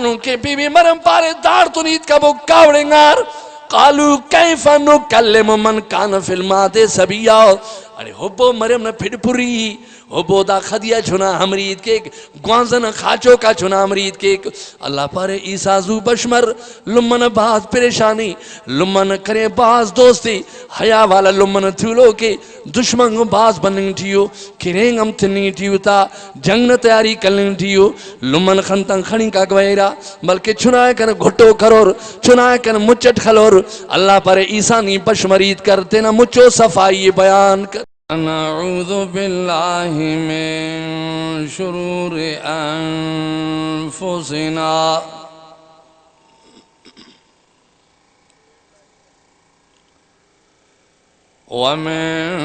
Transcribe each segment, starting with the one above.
انہوں کے be be مرم پارے دار تو نیت کا وہ کاوڑنگار قالو کیف نکلم من کان فی الماد سبیا ارے حبو مریم نے پھڑ پوری حبو دا خدیہ چھنا ہمرید کے گوانزن خاچو کا چھنا ہمرید کے اللہ پارے عیسیٰ زو بشمر لمن باز پریشانی لمن کرے باز دوستی حیا والا لمن تھولو کے دشمن باز بننگ تھیو کھرینگ ہم تھنی تھیو تا جنگ نہ تیاری کرنگ تھیو لمن خنتن خنی کا گویرہ بلکہ چھنائے کن گھٹو کرور چھنائے کن مچٹ خلور اللہ پر عیسیٰ نی پشمرید کرتے نا مچو صفائی بیان کر نعوذ باللہ من شرور انفسنا ومن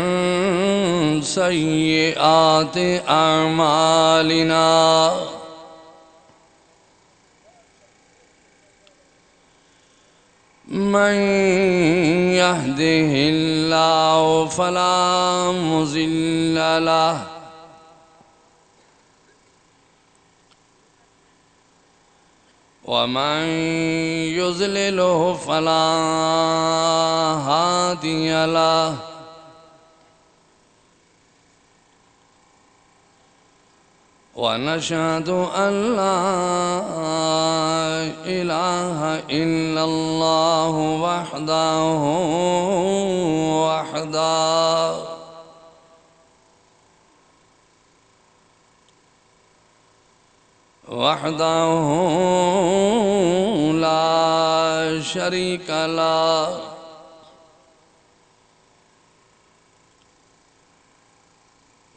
سیئات اعمالنا من يهده الله فلا مضل له ومن يضلله فلا هادي له ونشهد أن لا إله إلا الله وحده لا شريك له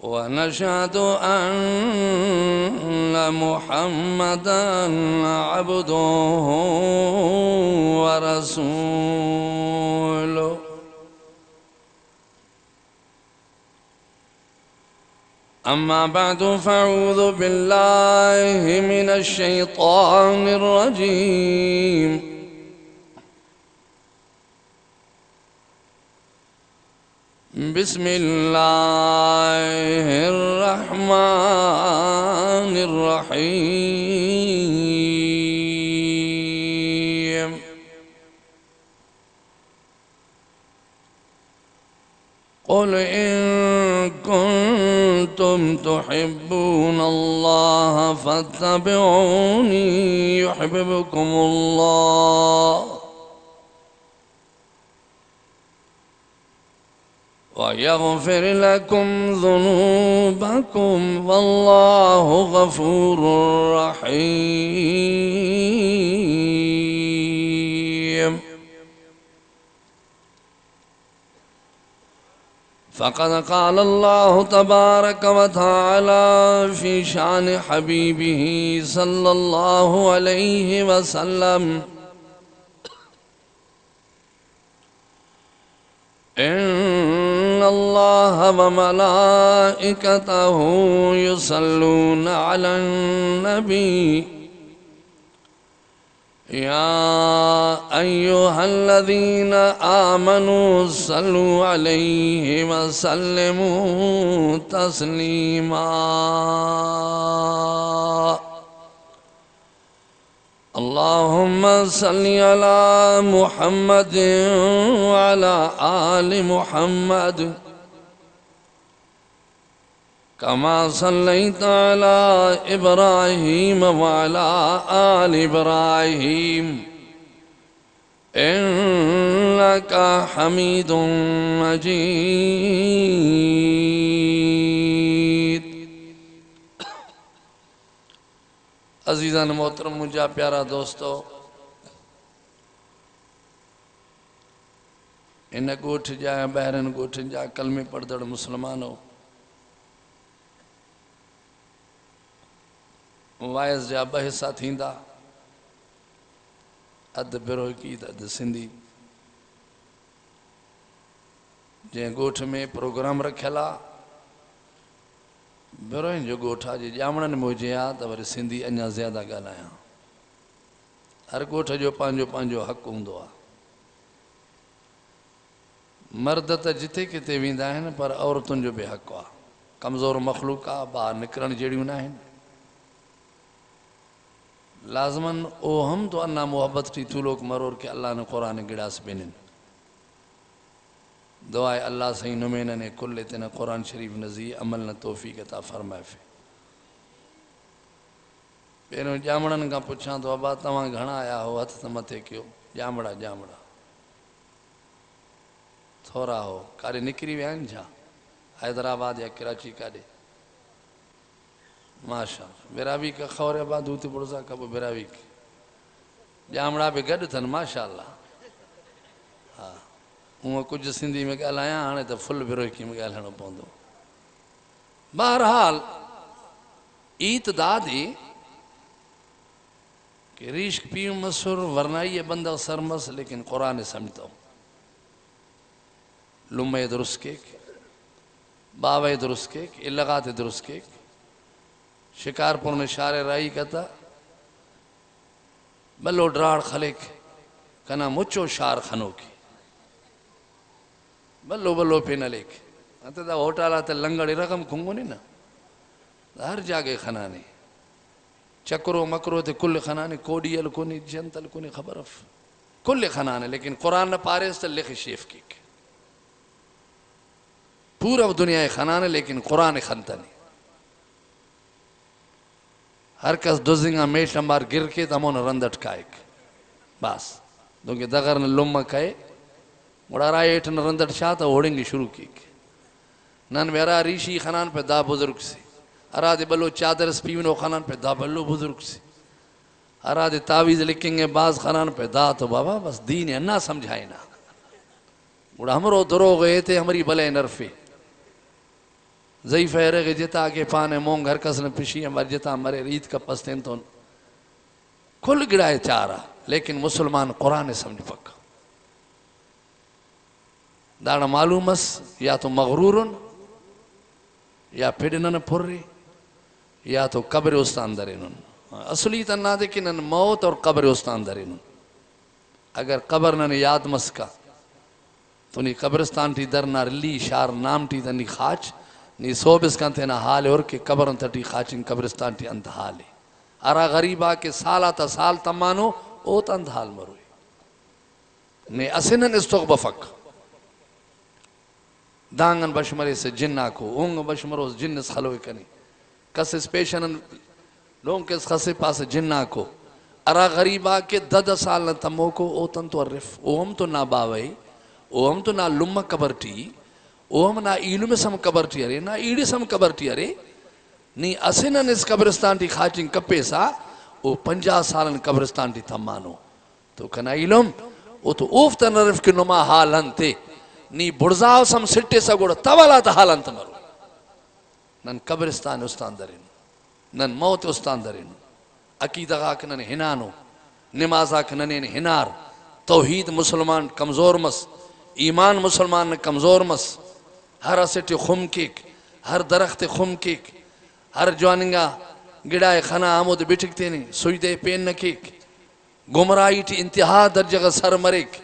ونشهد أن محمدًا عبده ورسوله أما بعد فأعوذ بالله من الشيطان الرجيم بسم الله الرحمن الرحيم قل إن كنتم تحبون الله فاتبعوني يحببكم الله ويغفر لكم ذنوبكم والله غفور رحيم فقد قال الله تبارك وتعالى في شان حبيبه صلى الله عليه وسلم إن الله وملائكته يصلون على النبي يا أيها الذين آمنوا صلوا عليه وسلموا تسليما اللهم صل على محمد وعلى آل محمد كما صليت على إبراهيم وعلى آل إبراهيم إنك حميد مجيد عزیزان محترم مجھا پیارا دوستو ان گوٹھ جا بہرن گوٹھ جا کلمے پڑھدڑ مسلمانوں وائز جا بحثہ تھیندا اد بروکی اد سندھی جے گوٹھ میں پروگرام رکھلا بروئن جو گوٹھا جی جامنن موجے آ تو وری سندھی انیا زیادہ گالایا ہر گوٹھ جو پانجو پانجو حق ہوندو آ مرد تا جتے کتے ویندا ہیں پر عورتن جو بے حق آ کمزور مخلوق آ باہر نکرن جیڑیوں نہ ہیں لازماً او ہم تو انا محبت ٹی تو لوگ مرور کہ اللہ نے قرآن گڑا سے بینن دعائے اللہ صحیح نمینہ نے کل لیتے قرآن شریف نزی عمل نہ توفیق عطا فرمائے فے پہنوں جامڑن کا پوچھاں تو ابا تمہاں گھنا آیا ہو ہتھ متھے کیوں جامڑا تھوڑا ہو کارے نکری وے ہیں جا حیدرآباد یا کراچی کارے ماشاء بیراوی کا خور ابا دوتی بڑزا کبو بیراوی کی جامڑا بھی گڑ تھن ماشاء اللہ ہاں ہوں کچھ سندھی میں گال آیا آنے تو فل بیروئی کی میں گال ہنو پوندو بہرحال ایت دادی کہ ریشک پیوں مسور ورنائی بندہ سرمس لیکن قرآن سمجھتا ہوں لمے درست کیک باوے درست کیک الغات درست کیک شکارپور نے شار رائی کتا بلو ڈراڑ خلق کنا مچو شار خنو کی بلو پہ نہ لیک آتا دا ہوٹالا تا لنگڑی رقم کھنگو نہیں نا ہر جاگے خنانے چکرو مکرو تے کل خنانے کوڑیل کونی جنتل کونی خبر اف کل خنانے لیکن قرآن نہ پارے اس تا لکھ شیف کی پورا دنیا خنانے لیکن قرآن خنتا نہیں ہر کس دوزنگا میش نمبر گر کے تمون رندٹ کائک بس دونکہ دغر نے لمہ کھائے مڑا رائے ایٹھن رندٹ شاہتا اوڑیں گی شروع کی نن ویرا ریشی خنان پہ دا بزرگ سی ارادے بلو چادر سپیونو خنان پہ دا بلو بزرگ سی ارادے تاویز لکھیں گے باز خنان پہ دا تو بابا بس دین ہے نہ سمجھائے نا مڑا ہمرو درو گئے تھے ہماری بلے نرفے ضعیف ہے کہ جتا کے پانے مونگ ہر کس نے پشی ہمار جتا ہمارے ریت کا پستین تو کھل گڑائے چارہ لیکن مسلمان قرآن سمجھ پکا داڑا معلوم اس یا تو مغرورن یا پھڑنن پھر یا تو قبر استان درینن اصلی تنہ دے کہ نن موت اور قبر استان درینن اگر قبر نن یاد مسکا تو نی قبرستان ٹی درنا رلی شار نام ٹی دنی خاچ نی صوبس کانتے نا حال اور کہ قبرن تٹی خاچن قبرستان ٹی انت حالے ارا غریبا کے سالہ تا سال تمانو اوت انت حال مروئی نے اسنن استغب فک دانگن بشمرے سے جنہ کو اونگ بشمرو اس جن اس خلوے کنی کس اس پیشنن لوگ کس خسے پاس جنہ کو ارا غریبا کے دد سال تمو کو اوتن تو عرف اوہم تو نا باوئی اوہم تو نا لمہ قبر ٹی اوہم نا علم سم قبر ٹی ارے نا ایڑ سم قبر ٹی ارے نی اسنن اس قبرستان ٹی خاچن کپے سا او 50 سالن قبرستان ٹی تمانو تو کنا علم او تو اوفتن عرف کے نما حالن تے نی بڑزاو سم سٹے سا گوڑا تولا تا حالن تمرو نن قبرستان استان درین نن موت استان درین عقیدہ غاک نن ہنانو نماز آک نن ہنار توحید مسلمان کمزور مس ایمان مسلمان کمزور مس ہر اسٹی خم کیک ہر درخت خم کیک ہر جواننگا گڑائے خنا آمود بٹکتے نہیں سویدے پین نکیک گمرائی ٹی انتہا درجہ سر مریک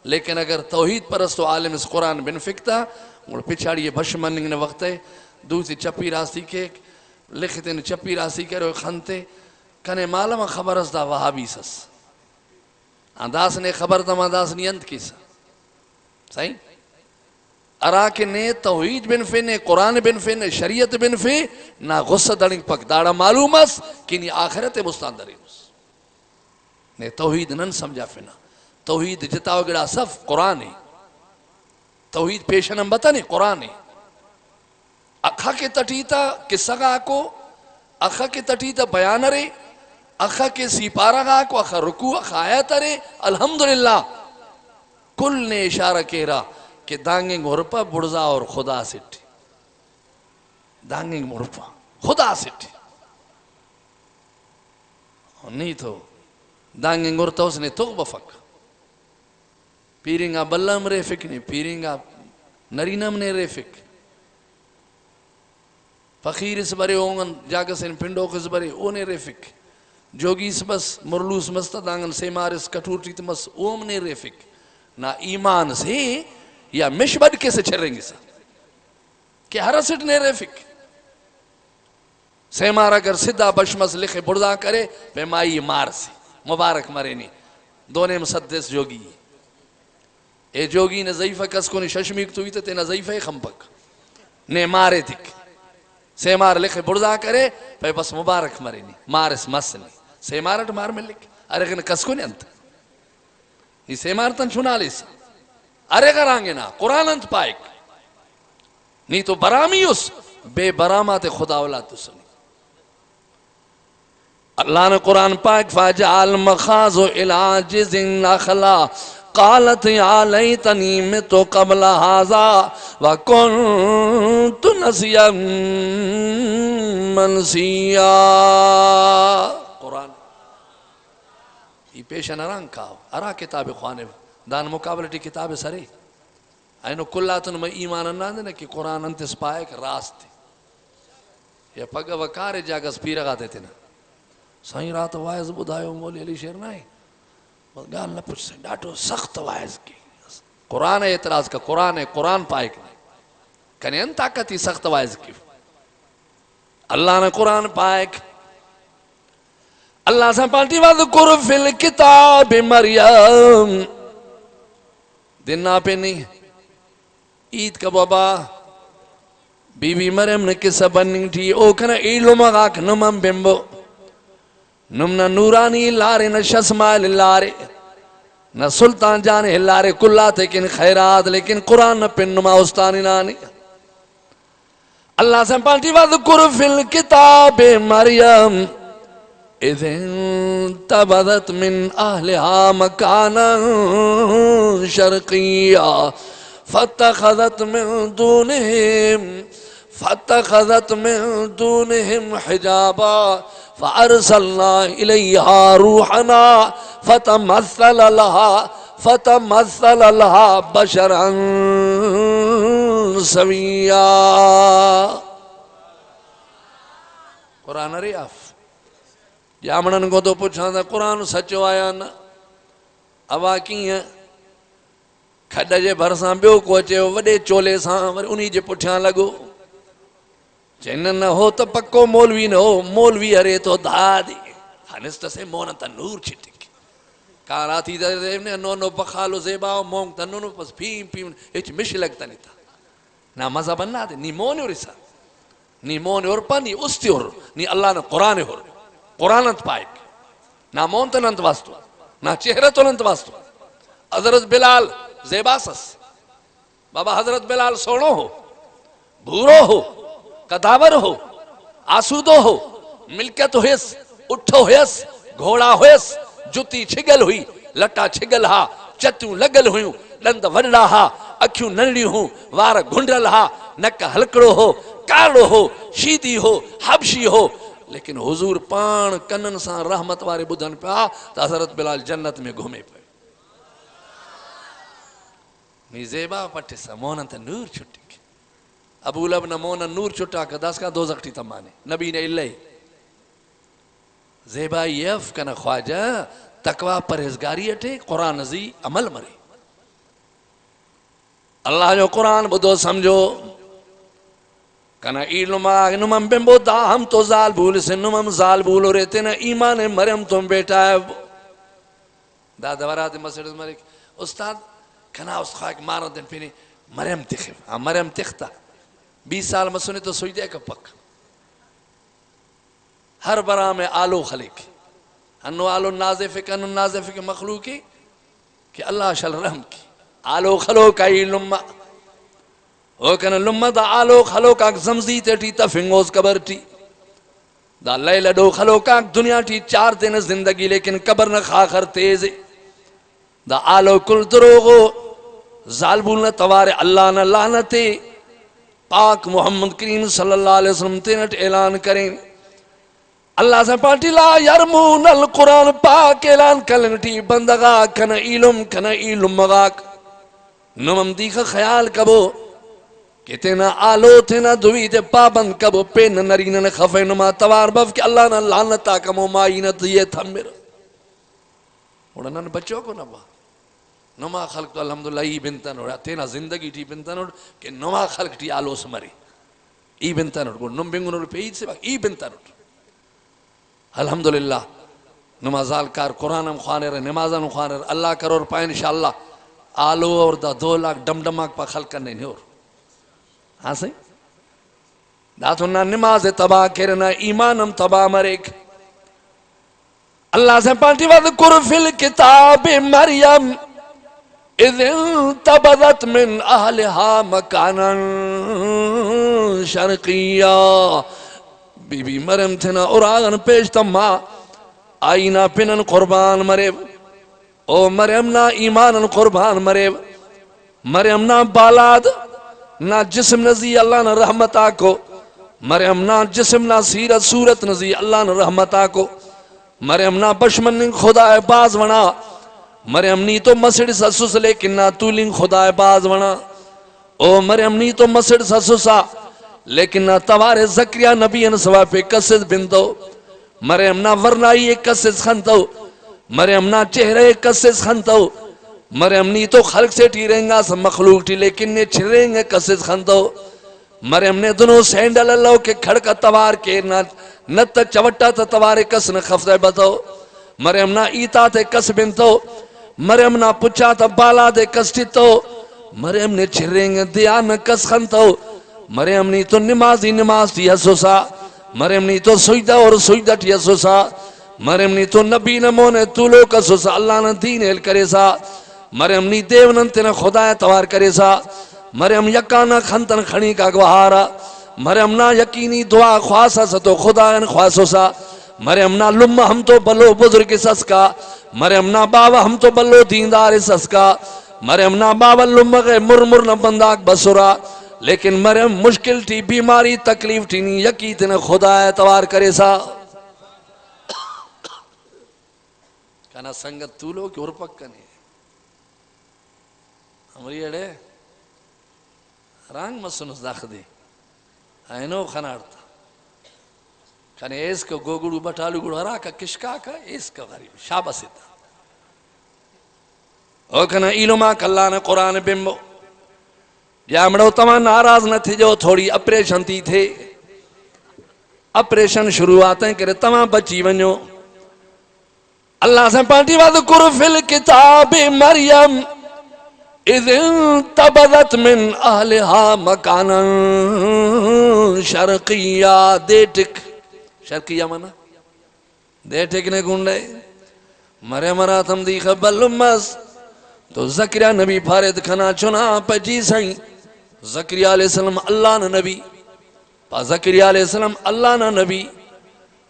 لیکن اگر توحید پرست و عالم اس قرآن بن فکتا اور پچھاڑی یہ بھش مننگ نے وقت ہے دوسری چپی راستی کے لکھتے ہیں چپی راستی کے روئے خانتے کنے معلوم خبر اس دا وہابی سس انداس نے خبر دا منداس نی انت کیسا صحیح اراکے نے توحید بن فے نے قرآن بن فے نے شریعت بن فے نا غصہ دڑنگ پک داڑا معلوم اس کنی آخرت مستاندرین اس نے توحید نن سمجھا فینا توحید جتاو گڑا صف قرآن ہے توحید پیشنم بتا نہیں قرآن ہے اکھا کے تٹیتا قصہ گا کو اکھا کے تٹیتا بیان رے اکھا کے سیپارہ گا کو اکھا رکوع اکھا آیت رے الحمدللہ کل نے اشارہ کہہ رہا کہ دانگیں گھرپا بڑزا اور خدا سٹھی دانگیں گھرپا خدا سٹھی نہیں تو دانگیں گھرتا اس نے تو بفک پیرنگا بلم ریفک نہیں پیرنگا نرینم نے ریفک فقیر اس برے ہونگن جاگہ سے پنڈو کس برے اونے ریفک جوگی اس بس مرلوس مستا دانگن سیمار اس کٹوٹی تمس اوم نے ریفک نا ایمان سے یا مشبد کے سے چھریں گے سا کہ ہر اسٹ نے ریفک سیمار اگر سدھا بشمس لکھے بردہ کرے پہ مائی مار سے مبارک مرے نہیں دونے مسدس جوگی اے جوگی نے ضعیفہ کس کو نے ششمیک تو ہی تینا ضعیفہ خمپک نے مارے تک سیمار لکھے بردہ کرے پہ بس مبارک مرے نہیں مارس مس نہیں سیمارٹ مار میں لکھ ارے گن کس کو نے انت یہ سیمار تن چھنا لیسا ارے گرانگے نا قرآن انت پائک نہیں تو برامی اس بے برامات خدا اولاد تو سنی اللہ نے قرآن پاک فاجعل مخاض علاجز نخلا قالت یا لیتنی مت قبل هذا وکنت نسیا منسیا قرآن یہ پیش نران کھاو ارا کتاب خوانے دان مقابلٹی کتاب سرے اینو کلاتن میں ایمان انداندے نا کہ قرآن انتس پائے کہ راست تھی یا پگا وکار جاگا سپیرہ گا دیتے نا سائیں رات وائز بدھائیو مولی علی شیر نائیں گال نہ پوچھ سائیں ڈاٹو سخت وائز کی قرآن اعتراض کا قرآن پائے کہ کنے ان طاقتی سخت وائز کی اللہ نے قرآن پائے کہ اللہ سے پالٹی وَذْكُرْ فِي الْكِتَابِ مریم دنہ پہ نہیں عید کا بابا بی بی مریم نے کسا بننگ تھی او کنا ایلو مغاک نمم بمبو نمنا نورانی لارے نہ شسمائل لارے نہ سلطان جانے لارے کلات لیکن خیرات لیکن قرآن نہ پن نما استانی نانی اللہ سے پالٹی وَذْكُرْ فِي الْكِتَابِ مریم اِذْ انتبذت من اہلها مکانا شرقیہ فاتخذت من دونهم حجابا فارسلنا الیہا روحنا فتمثل لها بشرا سویا قرآن ریاف جامنن کو تو پوچھا تھا قرآن سچو آیا نا اوا کی ہے کھڈ جے بھرساں بیو کو اچے وڈے چولے ساں انہی جے پٹھیاں لگو چین نہ ہو تو پکو مولوی نہ ہو مولوی ارے تو دادی ہنست سے مونتا نور چھٹک کاراتی دے نے نو بخالو زیباو مونگ تا نو پس پھیم اچ مش لگتا نہیں تھا نہ مزہ بننا دے نی مونی اور اسا نی مونی اور پا نی استی اور نی اللہ نے قرآن اور قرآن انت پائک نہ مونتا ننت واسطو نہ چہرہ ننت واسطو حضرت بلال زیباسس بابا حضرت بلال سونو ہو بھورو ہو کداور ہو آسودو ہو ملکت ہوئیس اٹھو ہوئیس گھوڑا ہوئیس جتی چھگل ہوئی لٹا چھگل ہا چتوں لگل ہوئیوں لند وڈا ہا اکھیوں ننڑی ہوں وار گھنڈل ہا نکا ہلکڑو ہو کارو ہو شیدی ہو حبشی ہو لیکن حضور پان کنن سان رحمت وارے بدھن پہ تا حضرت بلال جنت میں گھومے پہ نی زیبا پٹھے سا مونن تا نور چھٹی ابو لب نہ مونن نور چھٹا کا دس کا دو زخٹی تمانے نبی نے اللہ زیبا یف کنا خواجہ تقوی پرہزگاری اٹھے قرآن ازی عمل مرے اللہ جو قرآن بدو سمجھو کنا علم نمم بمبو دا ہم تو زال بھول سے نمم زال بھولو رہتے نا ایمان مریم تم بیٹا ہے دا دورات مسجد مرک استاد کنا اس خواہ مارا دن پینے مریم تخف مریم تختا 20 سال مسونے تو سوئی دے کا پک ہر برا میں آلو خلق انو آلو نازف کے انو نازف کے مخلوقی کہ اللہ شل رحم کی آلو خلو کا ہی لمہ او کنا لمہ دا آلو خلو کا زمزی تے ٹی تفنگوز قبر ٹی دا لیلہ دو خلو کا دنیا ٹی 4 دن زندگی لیکن قبر نہ خاخر تیزے دا آلو کل دروغو ظالبون نہ توارے اللہ نہ لعنتے پاک محمد کریم صلی اللہ علیہ وسلم تینٹ اعلان کریں اللہ سے پاٹی لا یرمون القرآن پاک اعلان کلنگٹی بندگا کنا علم مغاک نمم دیکھا خیال کبو کہ تینا آلو تینا دوی تے پابند کبو پین نرین نے خفے نما توار بف کہ اللہ نہ لعنتا کمو مائینت یہ تھمر اڑنن بچوں کو نبا نما خلق تو الحمدللہ ہی بنتن ہو رہا تینا زندگی ٹی بنتن ہو کہ نما خلق ٹی آلو سمری ای بنتانوٹ گوڑ نم بنگنور پیج سے باق ای بنتانوٹ الحمدللہ نمازال کار قرآنم خوانے رہے نمازان خوانے رہے اللہ کرور پائے انشاءاللہ آلو اور دا 2 لاکھ ڈم ڈماک پا خلق کرنے نہیں اور ہاں سی داتونا نماز تباہ کرنا ایمانم تباہ مریک اللہ سے پانٹی وَذْكُرْ فِي الْكِتَابِ مریم اِذْ انْتَبَذَتْ مِنْ أَهْلِهَا مَكَانًا شَرْقِيًّا بی بی مریم تھنا اور آگن پیشتا ماں آئینا پنن قربان مریب او مریم نا ایمان قربان مریب مریم نا بالاد نا جسم نزی اللہ نا رحمت آکو مریم نا جسم نا سیرت صورت نزی اللہ نا رحمت آکو مریم نا بشمن خدا باز ونا مریم نی تو مسڑ سسوس لیکن نا تولنگ خدا باز ونا او مریم نی تو مسڑ سسوسا لیکن نا توارے زکریہ نبی انسوا پہ کسز بندو مریم نا ورنائی کسز خندو مریم نا چہرے کسز خندو مریم نی تو خلق سے ٹی رہیں گا سب مخلوق ٹی لیکن نے چھریں گے کسز خندو مریم نے دنوں سینڈل اللہ کے کھڑکا توار کے نت چوٹا تا توارے کس نے خفضہ بتو مریم نا ایتا تے کس بنتو مریم نا پچھا تا بالا دے کس ٹیتو مریم نے چھریں گے دیان کس خندو مریم نی تو نمازی نماز تی حسوسا مریم نی تو سجدہ اور سجدہ تی حسوسا مریم نی تو نبی نمونے طولو کا سوسا اللہ نے دین ہل کرے سا مریم نی دیونن تینا خدا توار کرے سا مریم یکانا خنتن کھنی کا گوہارا مریم نا یقینی دعا خواصا سا تو خدا ان خواصو سا مریم نا لمہ ہم تو بلو بزرگ سس کا مریم نا باوا ہم تو بلو دیندار سس کا مریم نا باوا لمہ غیر مرمر نا بنداک بسورا لیکن مریم مشکل تھی بیماری تکلیف تھی نہیں یقین تینا خدا توار کرے سا کہنا سنگت طولو کی ارپک کنے ہماری اڑے رانگ مسنس داخ دے اینو خنارتا کہنے ایس کا گوگڑو بٹالو گڑو ہرا کا کشکا کا ایس کا غریب شابہ سیتا او کہنا علماء کاللہ نے قرآن بمبو یا مڑو تمہاں ناراض نہ تھے جو تھوڑی اپریشن تھی تھے اپریشن شروع آتے ہیں کہ تمہاں بچی ونجو اللہ سے پانٹی وَذْكُرْ فِي الْكِتَابِ مریم اِذْ انْتَبَذَتْ مِنْ أَهْلِهَا مَكَانًا شَرْقِيًّا دیٹک شرقیہ منا دیٹک نے گنڈے مریم رات ہم دی خبل لمس تو زکریہ نبی پھارد کھنا چنا پجی سائیں زکریہ علیہ السلام اللہ نا نبی پا زکریہ علیہ السلام اللہ نا نبی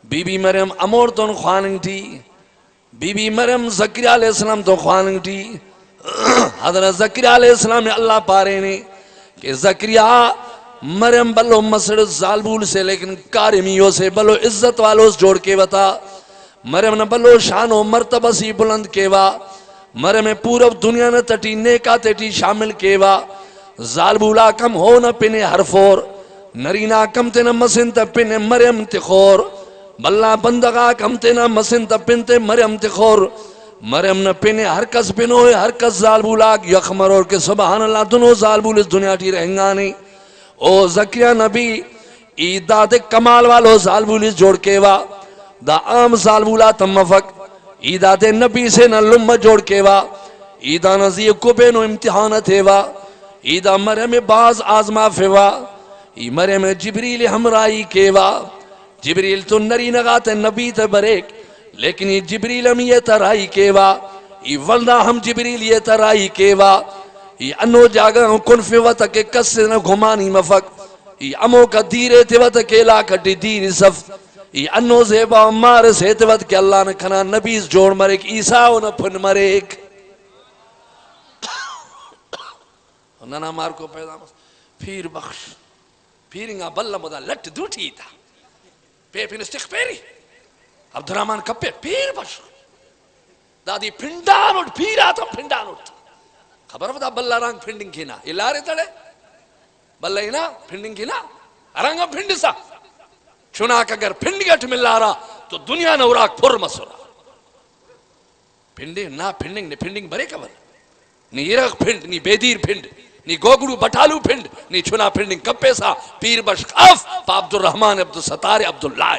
بی بی مریم امورتون خواننگ تھی بی بی مریم زکریہ علیہ السلام تو خواننگ تھی حضرت زکریہ علیہ السلام نے اللہ پارے نے کہ زکریہ مریم بلو مسڑ زالبول سے لیکن کارمیوں سے بلو عزت والوں سے جوڑ کے بتا مریم نے بلو شان و مرتبہ سی بلند کے با مریم پورب دنیا نے تٹی نیکا تٹی شامل کے با زالبولا کم ہو نہ پنے حرفور نرینا کم تے نہ مسن تا پنے مریم تخور بلہ بندگا کم تے نہ مسن تا پنتے مریم تخور مریم نہ پنے ہر کس پنوئے ہر کس زالبولا یخمر اور کہ سبحان اللہ دنوں زالبول اس دنیا ٹی رہنگا نہیں او زکریہ نبی ایدہ دے کمال والو زالبول اس جوڑ کے با دا عام زالبولا تمفق ایدہ دے نبی سے نہ لمہ جوڑ کے با ایدہ نزی کبے نو امتحانت ہے با ایدہ مریم باز آزما فیوا ای مریم جبریل ہمرائی کیوا جبریل تو نری نگاتے نبی تے بریک لیکن ای جبریل ہم یہ ترائی کیوا ای ولدہ ہم جبریل یہ ترائی کیوا ای انو جاگا ہم کن فیوتا کہ کس سے نہ گھمانی مفق ای امو کا دیرے تیوتا کہ علاقہ ٹی دیر صف ای انو زیبا مار سے تیوتا کہ اللہ نے کھنا نبیز جوڑ مرک عیسیٰ نہ پھن مرک ننا مار کو پیدا پھیر بخش پھیرنگا بلہ مدہ لٹ دوٹی تھا پہ پھر استخ پیری عبدالرحمن کپے پھیر بخش دادی پھنڈان اٹھ پھیر آتا پھنڈان اٹھ خبر ودا بلہ رنگ پھنڈنگ کھینا الارے تڑے بلہ ہینا پھنڈنگ کھینا رنگا پھنڈ سا چناک اگر پھنڈگٹ ملا رہا تو دنیا نوراک پھر مسورا پھنڈنگ نا پھنڈنگ نے پھنڈنگ برے کبر نی ایرغ پھنڈ نی بیدیر پھنڈ نی گوگڑو بٹالو پھنڈ نی چھنا پھنڈ کپے سا پیر بشقاف پا عبد الرحمن عبد الستار عبداللہ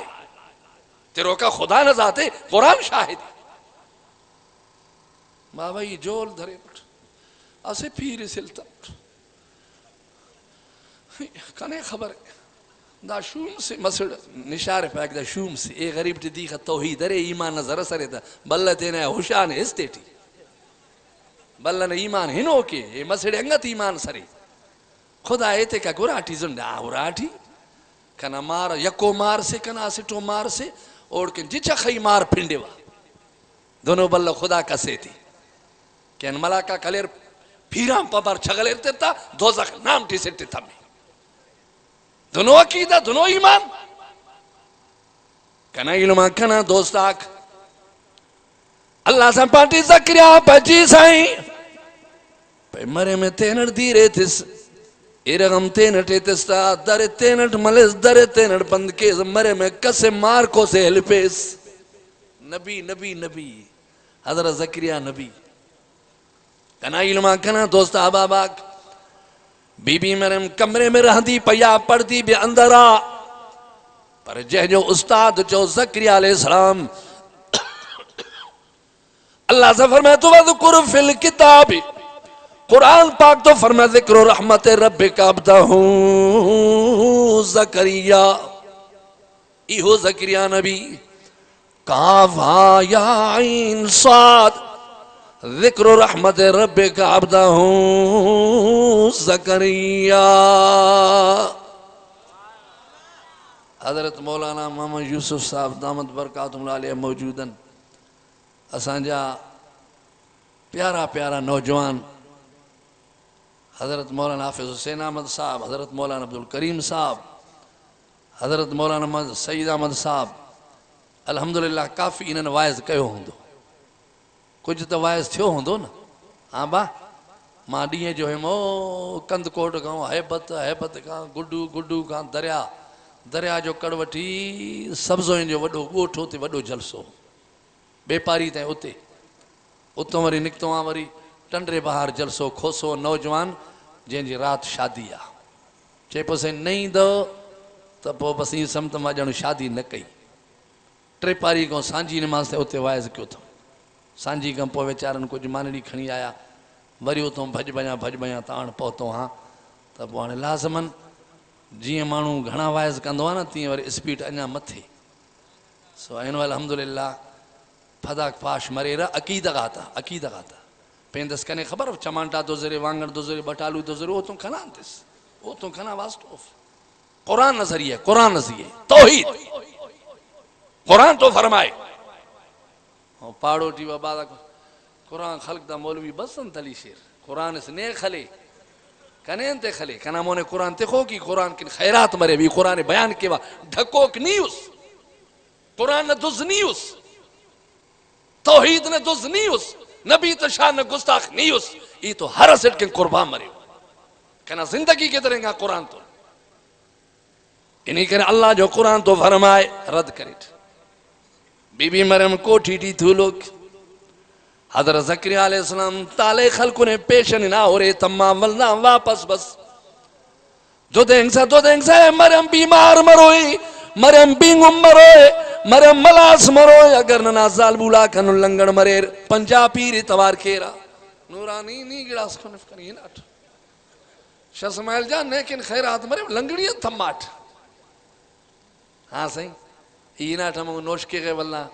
تیرو کا خدا نہ ذاتے قرآن شاہد بابا یہ جول دھرے پٹ اسے پیر سلتا کنے خبر دا شوم سے مسڑ نشار پاک دا شوم سے اے غریب تی دیکھا توحید ارے ایمان نظر سرے دا بلہ تینے ہوشان ہے اس تیٹی بلہ نے ایمان ہنو کے اے مسڑ انگت ایمان سرے خدا ایتے کا گراٹی زندہ آوراٹی کنا مار یکو مار سے کنا سٹو مار سے اوڑ کے جچا خی مار پھنڈے وا دونوں بلہ خدا کسے تھی کہ ان ملاکہ کلیر پیرام پبر چھگلیر تیتا دوزخ نام ٹی سے تیتا میں دونوں عقیدہ دونوں ایمان کنا علماء کنا دوستاک اللہ سے پاٹی زکریہ پچی سائیں پہ مرے میں تینر دیرے تس ارغم تینٹ تستا در تینٹ ملس در تینٹ بند کیز مرے میں کسے مار کو سے ہلپیس نبی نبی نبی حضرت زکریہ نبی کنا علماء کنا دوستا آباباک بی بی مرم کمرے میں رہ دی پیا پڑ دی بے اندرا پر جہ جو استاد جو زکریہ علیہ السلام اللہ سے فرمائے تو وذکر فی الکتاب قرآن پاک تو فرمائے ذکر رحمت ربک عبدہ زکریہ ایہو زکریہ نبی کاف ہا یا عین صاد ذکر رحمت ربک عبدہ زکریہ حضرت مولانا محمد یوسف صاحب دامت برکاتم اللہ علیہ موجودن اسانجا پیارا پیارا نوجوان حضرت مولانا حافظ حسین احمد صاحب حضرت مولانا عبدالکریم صاحب حضرت مولانا سید احمد صاحب الحمدللہ کافی انہوں وائز کہو ہوں دو کچھ تو وائز تھیو ہوں دو نا ہاں با ماں ڈیئے جو ہے مو کند کوٹ کہوں حیبت کہاں گڈو گڈو کہاں دریا جو کڑوٹی سبزویں جو وڈو گوٹھ ہوتے وڈو جلسو بے پاری تھے ہوتے اتوں وری نکتوں وری ٹنڈرے بہار جلسو کھوسو نوجوان جن جی رات شادی آ چے پوسے نہیں دو تو پو بس یہ سمت ماں جانو شادی نہ کئی ٹرے پاری کو سانجی نماز تے ہوتے وائز کیوں تھا سانجی کم پو ویچارن کچھ مانڑی کھنی آیا وری اتوں بھج بھجا تاڻ پہتوں ہاں تب وہ لازمن جی مانو گھنا وائز کندو نا تین وری اسپیڈ انا متھے سو اینو الحمدللہ پھداک پاش مرے رہا عقیدہ گاتا پیندس کنے خبر چمانٹا دو زرے وانگن دو زرے بٹالو دو زرے وہ تم کھنا انتس وہ تم کھنا واسطوف قرآن نظریہ توحید قرآن تو فرمائے پاڑو ٹی وابادہ قرآن خلق دا مولوی بسن تلی شیر قرآن اس نے خلے کنے انتے خلے کنا مونے قرآن تے خو کی قرآن کن خیرات مرے بھی قرآن بیان کے با ڈھکوک نیوس قرآن نے دز نیوس توحید نے دز نیوس نبی تشاہ نے گستاخ نیوس یہ تو ہر سٹ کے قربان مرے کنا زندگی کے دریں گا قرآن تو انہی کہنے اللہ جو قرآن تو فرمائے رد کریٹ بی بی مریم کوٹھی ٹی تھو لوگ حضرت زکریہ علیہ السلام تالے خلقوں نے پیشن نہ ہو رہے تمام ولنا واپس بس دو دیں سا مریم بیمار مروئی مریم بینگم مروئی مریم ملاس مروئی اگر ننازال بولا کنو لنگڑ مریر پنجا پیری توار کھیرا نورانی نہیں گڑاس کو نفکنی یہ ناٹ شاہ سمائل جان لیکن خیرات مریم لنگڑیت تھماٹ ہاں صحیح یہ ناٹ ہم نوش کے گئے واللہ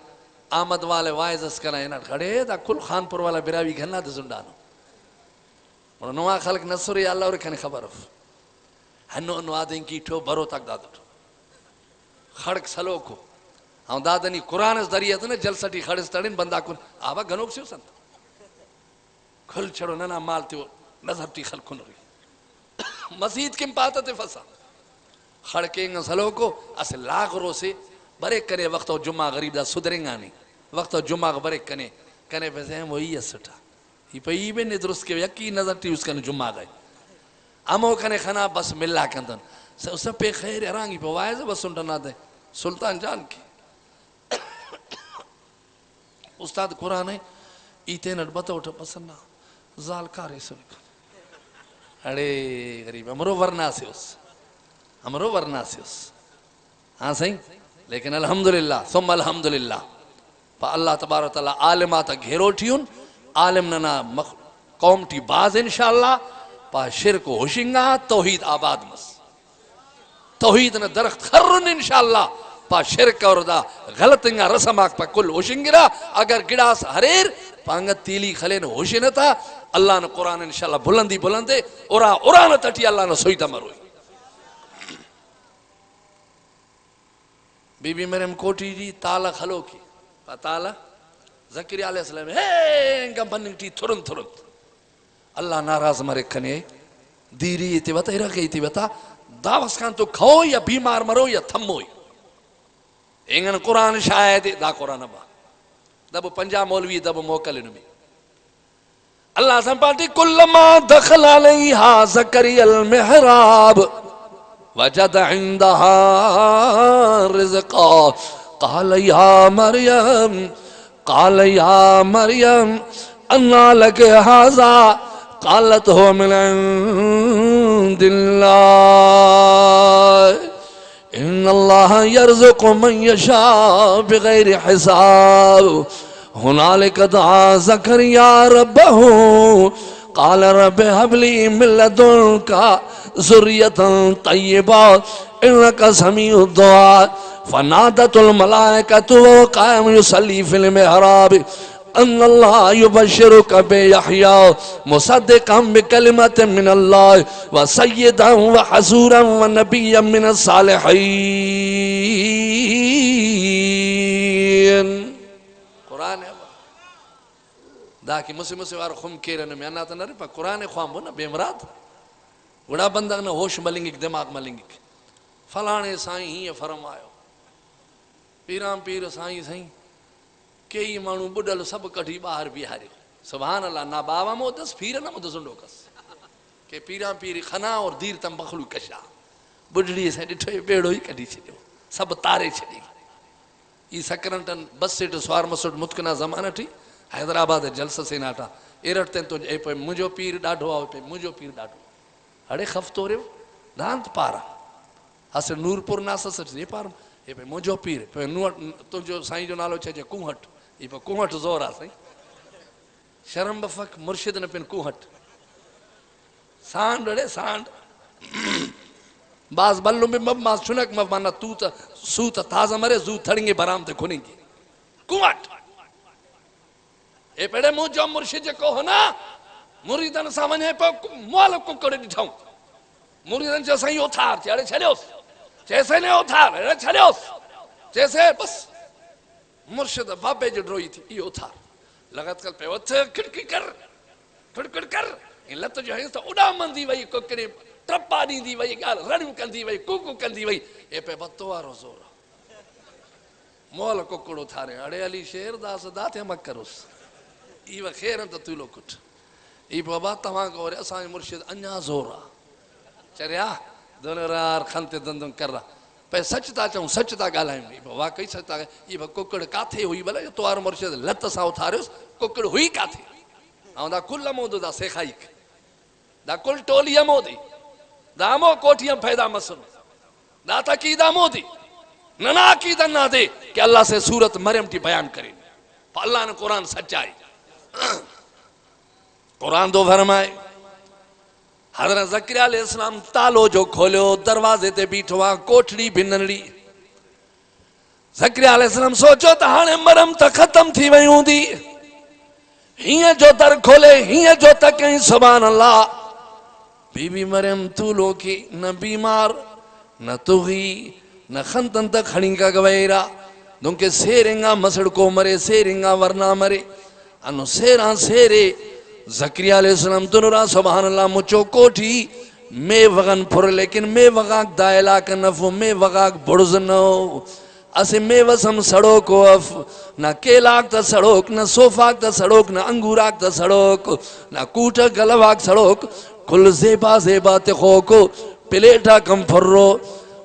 آمد والے وائز اس کرا یہ ناٹ کھڑے دا کل خانپور والا براوی گھننا دا زندانو اور نواں خلق نصری اللہ اور کھنے خبر ہنو انو آدھیں کی ٹھو برو تک دادو خڑک سلو کو ہاں دادنی قرآن اس دریت نے جلسٹی خڑس تڑین بندہ کن آبا گنوک سیو سنتا کھل چھڑو ننا مالتی ہو مذہب تی خلق کن رہی مسجد کم پاتا تے فسا خڑکیں سلو کو اسے لاغروں سے بریک کنے وقت جمعہ غریب دا صدریں گا نہیں وقت جمعہ بریک کنے پیسے ہیں وہی اسٹا یہ پہ یہ بھی نہیں درست کے یکی نظر تی اس کنے جمعہ گئے امو کنے خنا بس ملا کندن اس پہ خیر ارانگی پہ وائز بس سنٹنا دے سلطان جان کی استاد قرآن ہے ایتے نٹ بتا اٹھا پسندہ زال کارے سنکا اڑے غریب ہمرو ورنہ سے اس ہاں صحیح. لیکن الحمدللہ ثم الحمدللہ پا اللہ تبارک تعالیٰ عالمات گھیرو ٹھیون عالم ننا قوم ٹی باز انشاءاللہ پا شرک و ہوشنگا توحید آباد مس توحید نہ درخت خرن انشاءاللہ پا شرک اور دا غلطنگا رسماک پا کل ہوشنگرا اگر گڑاس حریر پانگت تیلی خلین ہوشنتا اللہ نے قرآن انشاءاللہ بلندے اورا نہ تٹی اللہ نے سوئی تمروئی. بی بی مریم کوٹی جی تالا کھلو کی پا تالا زکریہ علیہ السلام انگا بننگ ٹی تھرن اللہ ناراض مرے کھنے دیری تی بتا ایرہ گئی تی بتا داوس کان تو کھو یا بیمار مرو یا تھموئی انگن قرآن شاید دا قرآن با دب پنجا مولوی دب موکل انمی اللہ سمپاتی کلما دخل علیہا زکریہ المحراب وجد عندها رزقا قال یا مریم انا لك هذا قالت هو من عند الله ان الله يرزق من يشاء بغير حساب هنالك دعا زكريا ربه قال رب هب لي من لدنك ذرية طيبة إنك سميع الدعاء فنادت الملائكة وهو قائم يصلي في المحراب ان اللہ یبشرک بیحییٰ مصدقا بکلمت من اللہ وسیدا وحسورا ونبیا من الصالحین. قرآن ہے دا کی مسے وار خم کیرن میں انا تا نرے پا قرآن خوام ہو نا بے مراد گڑا بندہ نا ہوش ملنگی دماغ ملنگی فلانے سائیں ہی فرمائیو پیرام پیر سائیں سائیں کئی مانو بڑھل سب کٹھی باہر بیہارے سبحان اللہ نا باوا مودس پیر نا مودس انڈو کس کہ پیران پیری خنا اور دیر تم بخلو کشا بڑھڑی سے ڈٹھوئے بیڑو ہی کٹھی چھڑیو سب تارے چھڑی یہ سکرنٹن بس سیٹ سوار مسوٹ متکنا زمانہ تھی حیدرآباد جلسہ سے ناٹا ایرٹتے تو اے پہ مجھو پیر ڈاڑھو آؤ پہ مجھو پیر ڈاڑھو اڑے خفتو رہے دانت پارا اسے نورپور ناسا سچ یہ پارا اے پہ مجھو پیر پہ تو جو سائیں جو نالو چھے کوہٹ یہ پہ کوہٹ زور آ سائیں شرم بفق مرشد نے پن کوہٹ سانڈ رہے سانڈ باز بلوں میں مب ماز چنک مب مانا سو تا تازہ مرے زو تھڑنگے برام تے کھنیں گے کوہٹ اے پیڑے مجھو مرشد کو ہونا مریدن سامنے پہ موالب کو کڑے ڈٹھاؤں مریدن جو سائیں اتھار چیڑے چھلے اس جیسے نے اتھار چھلے اس جیسے بس مرشد بابے جو ڈروئی تھی یہ اتھار لگت کل پہ اتھے کھڑکی کر کھڑکڑ کر ان لت جو ہے اس تو اڑا من دی وئی ککڑی ٹرپا دی دی وئی رنم کن دی وئی کوکو کن دی وئی اے پہ بطوار و زورا مول ککڑ اتھارے اڑے علی شیر دا صدا تے مکر اس ایوہ خیرن تا تولو کٹ ای بابا تمہاں کو رہے اساں مرشد انیا زورا چریا دونوں رار خانتے دندن کر رہا پہ سچ تا چاہوں سچ تا گالائیں ای بابا واقعی سچ تا گئے ای بابا ککڑ کاتھے ہوئی بلا جو توار مرشد لت سا اتھارے اس ککڑ ہوئی کاتھے آن دا کل مودو دا سیخائیک دا کل ٹولی مودی دا مو کوٹیاں پیدا مسن دا تقیدہ مودی ننا عقیدہ نہ دے کہ اللہ سے سورت مریم ٹی بیان کریں پا اللہ نے قرآن سچائی قرآن دو فرمائے حضرت زکریہ علیہ السلام تالو جو کھولو دروازے تے بیٹھوا کوٹڑی بننڑی زکریہ علیہ السلام سوچو تہانے مرم تا ختم تھی ویوں دی ہی جو در کھولے ہی جو تکیں سبحان اللہ بی بی مریم تو لوکی نہ بیمار نہ تغی نہ خنتن تک کھڑیں کا گویرہ دونکہ سیرنگا مسڑ کو مرے سیرنگا ورنہ مرے انو سیران سیرے زکریہ علیہ السلام دنورا سبحان اللہ مچو کوٹھی میں وغن پھر لیکن میں وغاک دائلہ کا نفو میں وغاک بڑز نو اسے میں وسم سڑوک وف نہ کیلاک تا سڑوک نہ صوفاک تا سڑوک نہ انگوراک تا سڑوک نہ کوٹا گلواک سڑوک کل زیبا زیبا تخوکو پلیٹا کم پھرو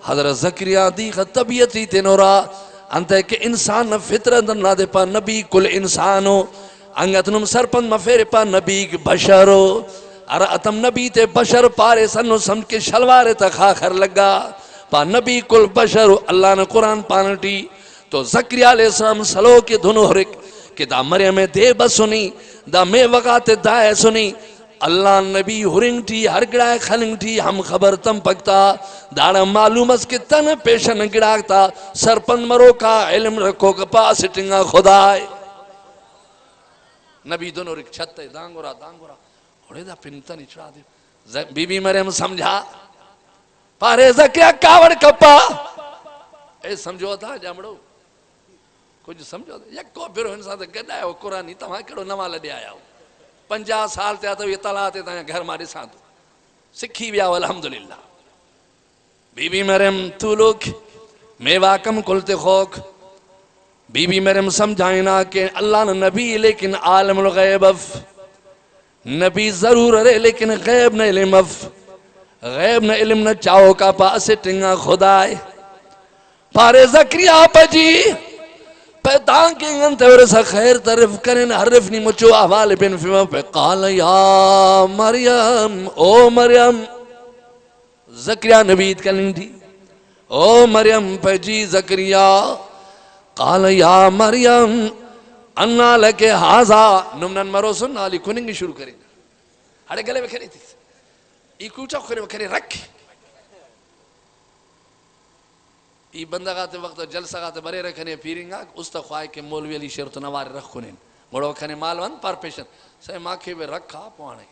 حضرت زکریہ دیخ طبیعتی تینورا انتے کہ انسان فطرت نہ دے پا نبی کل انسانو انگتنم سرپند مفیر پا نبی بشرو اتم نبی تے بشر پارے سنو سمجھ کے شلوارے تا خاخر لگا پا نبی کل بشر اللہ نے قرآن پانٹی تو زکریہ علیہ السلام سلو کے دھنو رک کہ دا مریم دے بسنی دا میں وقات دائے سنی اللہ نبی ہرنگ تھی ہر گڑائے خلنگ تھی ہم خبر تم پکتا داڑا معلوم اس کے تن پیشن گڑاکتا سرپن مرو کا علم رکھو کا پاس ٹنگا خدای نبی دونوں رک چھتے دانگورا اوڑے دا پنتا نہیں چڑھا دے بی بی مریم سمجھا پارے زکریہ کاوڑ کپا اے سمجھو تھا جامڑو کچھ سمجھو تھا یک کو پھر انسان دے گڑا ہے وہ قرآنی تمہاں کڑو نوال دے آیا ہو 50 سال تے آتا یہ طلاع تے تاں گھر مارے ساتھ سکھی بیا والحمدللہ بی بی مریم تو لوگ میوہ کم کلتے خوک بی بی مریم سمجھائنا کہ اللہ نے نبی لیکن عالم الغیب اف نبی ضرور رہے لیکن غیب نہ علم اف غیب نہ علم نہ چاہو کا پاس ٹنگا خدای پارے زکریہ پجی پیدان کے انتے ورسا خیر طرف کرن حرف نی مچو احوال بن فیما پہ قال یا مریم او مریم زکریہ نبیت کرنی تھی او مریم پہ جی زکریہ قال یا مریم انا لکے حازا نمنن مرو سن آلی کننگی شروع کریں ہڑے گلے بکھرے تھی ای کوچا خورے بکھرے رکھ ای بندہ گاتے وقت جلسہ گاتے برے رکھنے پیریں گا اس تا خواہ کے مولوی علی شیرت نوار رکھ کنن مڑو کھنے مالوان پارپیشن سے ماں کے بے رکھا پوانے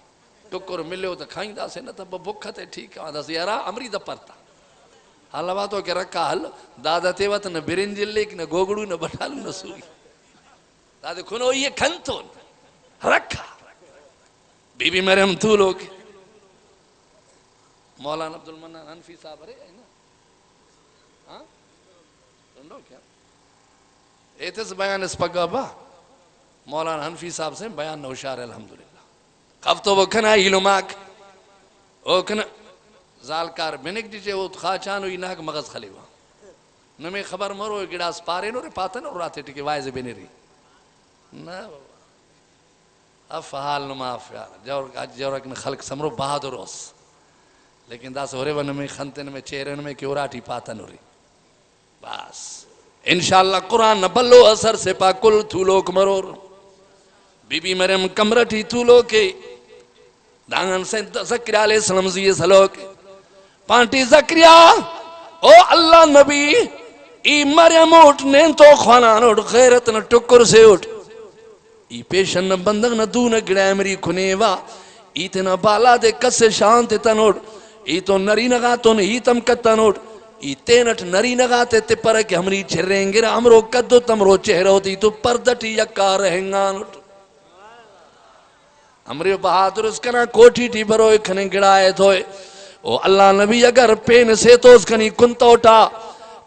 ٹکر ملے ہو تا کھائیں دا سے نا تا بکھتے ٹھیک ہے دا سے یارا امری دا پرتا حالا باتوں کے رکھا حل دادا تیوات نہ برنجل لیک نہ گوگڑو نہ بٹالو نہ سوئی دادا کھنو یہ کھنتون رکھا بی بی مریم تو لوگ مولانا عبدالمنان حنفی صاحب رہے ہیں نا ہاں سنو کیا ایتس بیان اس پگا با مولانا حنفی صاحب سے بیان نوشار الحمدللہ خفتو وہ کھنا ہیلو ماک وہ کھنا زالکار بینک دیجے وہ خواچانو ایناک مغز خلیوہ نمی خبر مرو گڑاس پارے نو رے پاتا نو راتے ٹکے وائز بینے ری نا افحال نما افیال جورک نے خلق سمرو بہادر اس لیکن دا سورے و نمی خنتے نمی چہرے نمی کیوں راتی پاتا نو ری بس انشاءاللہ قرآن نبلو اثر سے پا کل تھولو کمرور بی بی مریم کمرٹی تھولو کے دانگن سے زکریہ علیہ السلام زیے سلو کے پانٹی زکریہ او اللہ نبی ای مریم اٹھ نین تو خوانان اٹھ غیرت نہ ٹکر سے اٹھ ای پیشن نہ بندگ نہ دون گڑیمری کھنیوا ای تینا بالا دے کس شانت تنوٹ ای تو نری نگا تو نہیں تم کتنوٹ ای تینٹ نری نگا تے تپر کہ ہمری چھریں گے ہمرو کدو تمرو چہرو تی تو پردٹی یکا رہنگانوٹ ہمری بہادر اس کنا کوٹی ٹی برو کھنے گڑائے تھوئے او اللہ نبی اگر پین سے تو اس کنی کنتا اٹھا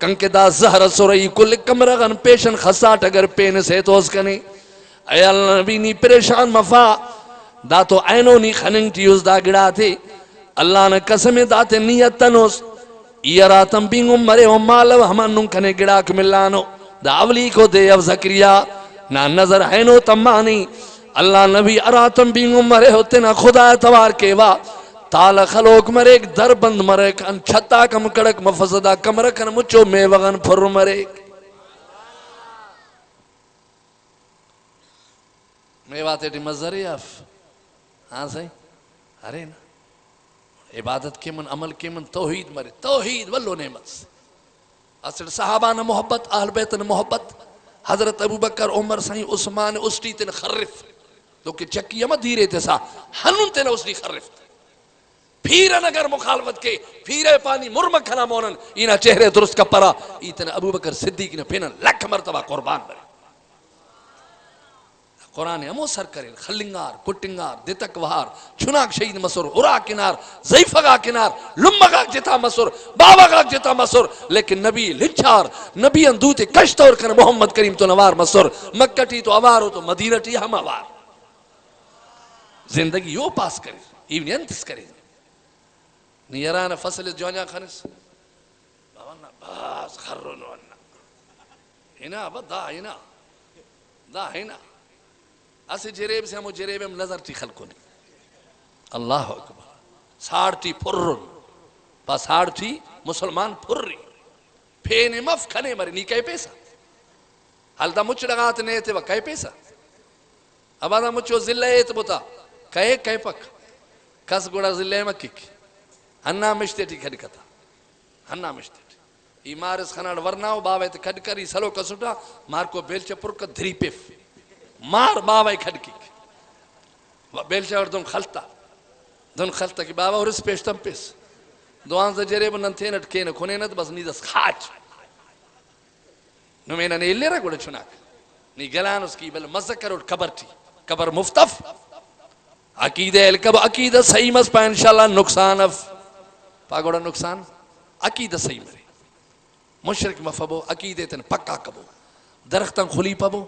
کنکہ دا زہر سوری کل کمرغن پیشن خساٹ اگر پین سے تو اس کنی اے اللہ نبی نی پریشان مفا دا تو اینو نی خننگ تیوز دا گڑا تھے اللہ نے قسم داتے نیت تنوس یہ راتم بینگو مرے و مالو ہمان نن کھنے گڑا کملانو دا اولی کو دے اب زکریہ نا نظر اینو تمانی اللہ نبی اراتم بینگو مرے ہوتے نا خدا توار کے وا تال خلوک مریک در بند مریک ان چھتا کم کڑک مفزدہ کم رکن مچو میں وغن پھر مریک میں بات ہے مزری اف ہاں صحیح ارے نا عبادت کے من عمل کے من توحید مرے توحید واللو نعمت سے اصل صحابان محبت اہل بیتن محبت حضرت ابو بکر عمر سائیں عثمان اسٹی تن خرف تو کہ چکی اما دھیرے تیسا ہنون تن اسٹی خرف پھیرن اگر مخالفت کے پھیرے پانی مرمک کھنا مونن اینا چہرے درست کا پرا ایتنا ابو بکر صدیق نے پینن لکھ مرتبہ قربان برے قرآن امو سر کریں خلنگار کٹنگار دیتک وہار چھناک شہید مسور ارا کنار زیفگا کنار لمگا جتا مسور بابگا جتا مسور لیکن نبی لچار نبی اندوتے کشتور کر محمد کریم تو نوار مسور مکٹی تو اوار ہو تو مدینہ ٹی ہم اوار زندگی یو پاس کریں ایونی انتس کریں نیران فصل جوانیا خانس باوانا باز خرونو اننا ہینا با دا ہینا دا ہینا اسے جریب سے ہمو جریب ہم نظر تی خلقو نہیں اللہ اکبر ساڑتی پھرن پا ساڑتی مسلمان پھرری پھینے مف کھنے مری نی کئی پیسا حال دا مچ لگات نیتے و کئی پیسا اب دا مچو زلہ ایت بتا کئی پک کس گوڑا زلہ مکک ہننا مشتے ٹی کھڑ کتا ہننا مشتے ٹی ای مارس خناڑ ورناو باوے تے کھڑ کری سلو کسوٹا مار کو بیلچے پرکا دھری پیف مار باوے کھڑ کک بیلچے اور دن خلطا کی بابا ورس پیشتم پیس دوان سے جرے بنن تھینٹ کین کھنینت بس نیدس خاچ نو مینا نے اللہ را گوڑا چناک نی گلان اس کی بل مذکر اور قبر تھی قبر مفتف عقیدہ الکب عقیدہ صحیح مس پا انشاءاللہ نقصان اف پا گوڑا نقصان عقیدہ صحیح مرے مشرک مفبو عقیدہ تن پکا کبو درختن خلی پبو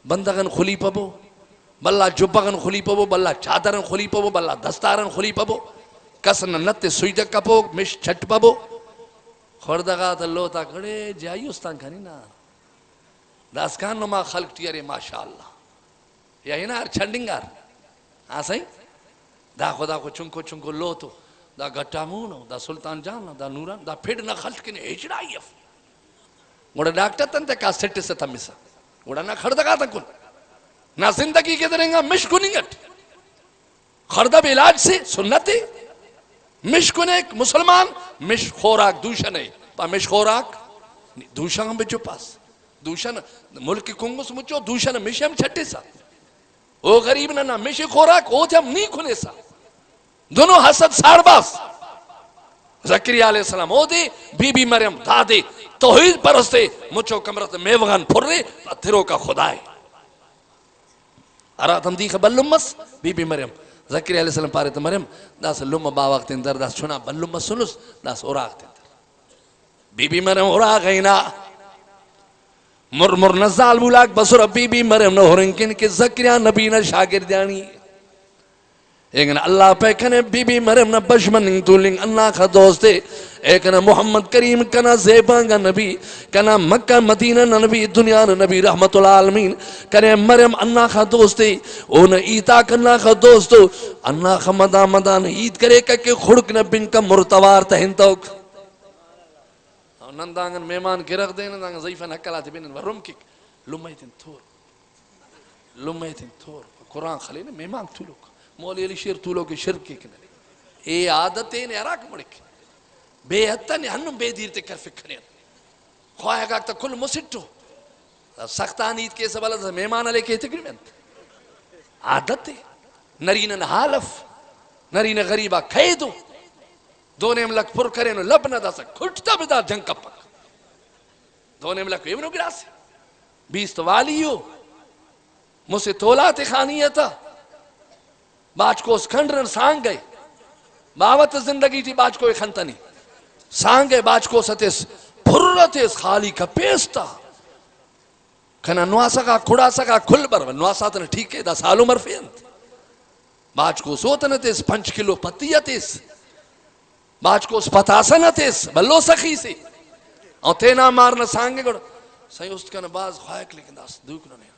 بندغن خلی پبو بلہ جبغن خلی پبو بلہ چادرن خلی پبو بلہ دستارن خلی پبو کسن نت سویدہ کپو مش چھٹ پبو خوردگات اللہ تا کڑے جائی استان کھانی نا داسکان نما خلق تیارے ماشاءاللہ یہی نا چھنڈنگار ہاں سہی دا خدا کو چنکو لو تو دا گھٹا مونو دا سلطان جانا دا نوران دا پھڑ نا خلق کنے ہجڑائی اف گوڑا ڈاکٹر تنتے کا سٹی سے تمیسا گوڑا نا خوردگاتا کن نا زندگی کے دریں گا مش کننگٹ خردب علاج سے سنت مش کنک مسلمان مش خوراک دوشن ہے پا مش خوراک دوشن ہم بچو پاس دوشن ملک کنگس مچو دوشن مش ہم چھٹے سا او غریب نا مش خوراک او جب نہیں کھنے سا دونوں حسد ساڑ باس زکریہ علیہ السلام او دے بی بی مریم دا دے توحید پرستے مچو کمرت میوغان پھر رے تیرو کا خدا ہے ارات ہم دیکھا بلومس بی بی مریم زکریہ علیہ السلام پارے تو مریم داس لوم با وقت اندر داس چھنا بلومس سنس داس اوراق اندر بی بی مریم اوراق اینا مر نزال بولاک بسر بی بی مریم نہ ہرنکن کہ زکریہ نبی نہ شاگردیانی ایک نا اللہ پہ کنے بی بی مریم نہ بشمن تولنگ اللہ کا دوستے ایک نا محمد کریم کنا زیبانگا نبی کنا مکہ مدینہ نبی دنیا نبی رحمت العالمین کنے مریم اللہ کا دوستے اونا ایتا کنا کا دوستو اللہ کا مدان عید کرے کہ خڑک نبین کا مرتوار تہنتوک نندانگن میمان کی رکھ دینا نندانگن ضعیفن حکلاتی بینن ورم کک لمیتن تھور قرآن خلینے میمان تولوک مولی علی شیر تولوک شرک کی کننے اے عادتین اراک مڑک بے حتن ہنم بے دیر تے کر فکرین خواہ اگاکتا کل مسٹو سختان عید کے سبالا سے میمان علی کے تکریمنت عادت نرین حالف نرین غریبہ کھیدو دونے ملک پر کرینو لب نہ دا سک کھٹتا بدا جنگ کپک دونے ملک ابنو گراسی بیست والیو مجھے تولات خانیتا باج کو اس کھنڈرن سانگ گئے باوت زندگی تھی باج کو ایک خنتنی سانگ گئے باج کو ستیس پھرت اس خالی کا پیستا کھنا نواسا کا کھڑا سکا کھل بر نواسا تن ٹھیک ہے دا سالو مرفینت باج کو سوتن تیس 5 کلو پتیہ تیس باج کو اس پتاسا نہ تیس بلو سخی سے اور تینا مارنا سانگے گوڑا صحیح اس کا نباز خواہک لیکن داس دوکنا نہیں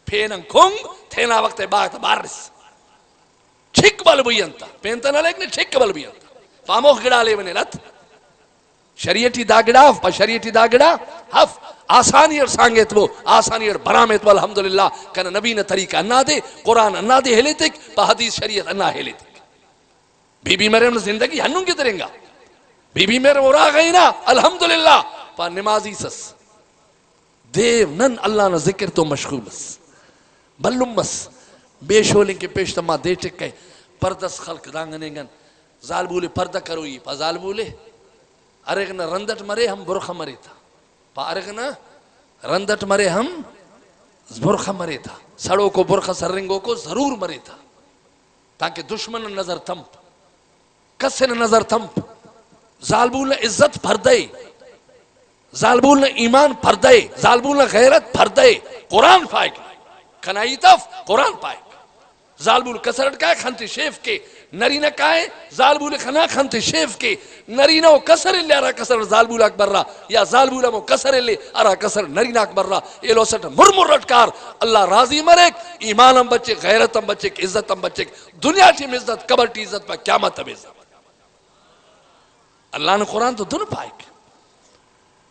پھینن کھنگ تینا وقت باغتا بارس چھک بل بیانتا پینتا نہ لیکن چھک بل بیانتا فاموخ گڑا لے بنے لت شریعتی دا گڑا پا شریعتی دا گڑا حف آسانی اور سانگیت وہ آسانی اور برامیت وہ الحمدللہ کنا نبی نے طریقہ انہ دے قرآن انہ دے ہلے تک پا حدیث شریعت انہ ہلے تک بی بی مریم زندگی ہنوں کی دریں گا بی بی مریم اورا گئی نا الحمدللہ پا نمازی سس دیو نن اللہ نا ذکر تو مشغول اس بلومس بے شولیں کے پیش تمہا دے ٹک گئے پردس خلق دانگنے گن زال بولے پردہ کروئی پا زال بولے ارغنا رندت مرے ہم برخہ مرے تھا پا ارغنا رندت مرے ہم برخہ مرے تھا سڑوں کو برخہ سرنگوں کو ضرور مرے تھا تاکہ دشمن نظر تھمپ کسن نظر تھمپ ظالبول نے عزت پھر دے ظالبول نے ایمان پھر دے ظالبول نے غیرت پھر دے قرآن پائے گا کھنائی تف قرآن پائے گا ظالبول کسرٹ کا کھنتی شیف کے نرینہ کائے زالبول خنا خنت شیف کے نرینہ و کسر اللہ ارا کسر زالبول اکبر را یا زالبول مو کسر اللہ ارا کسر نرینہ اکبر را ایلو سٹ مرمر رٹکار اللہ راضی مرک ایمانم بچے غیرتم بچے عزتم بچے دنیا ٹیم عزت قبر ٹی عزت پا قیامت اب عزت اللہ نے قرآن تو دن پائک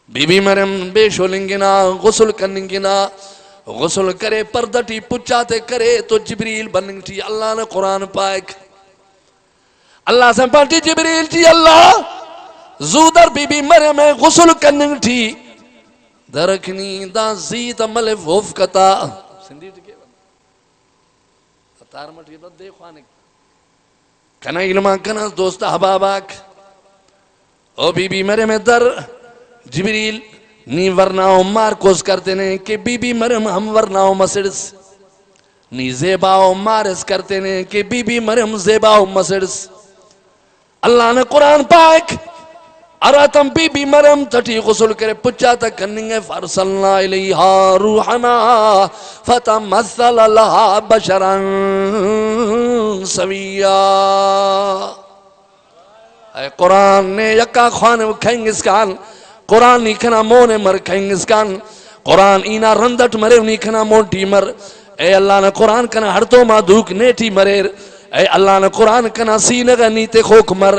بی بی مریم بے شولنگنا غسل کرنگنا غسل کرے پردٹی پچاتے کرے تو جبریل بننگ تھی اللہ نے قرآن پائک اللہ سے پڑھتی جبریل تھی اللہ زودر بی بی مریم غسل کرنگ تھی درکنی دا زید عمل وف کتا سندھی ٹکے تار مٹی بد دے خوانے کنا علماء کنا دوست احباباک او بی بی مریم در جبریل نی ورناؤ مارکوز کرتے نے کہ بی بی مریم ہم ورناؤ مسرس نی زیباؤ مارس کرتے نے کہ بی بی مریم زیباؤ مسرس اللہ نے قرآن پاک اراتم بی بی مریم تٹی غسل کرے پچا تک کرنگے فارسلنا الیہا روحنا فتمثل لہا بشران سویا اے قرآن نے یکا خوانے کھینگس کان قرآن نیکھنا مونے مر کھینگس کان قرآن اینا رندٹ مرے نیکھنا مونٹی مر اے اللہ نے قرآن کنا ہڑتو ما دھوک نیٹی مریر اے اللہ نے قرآن کنا سینگا نیتے خوک مر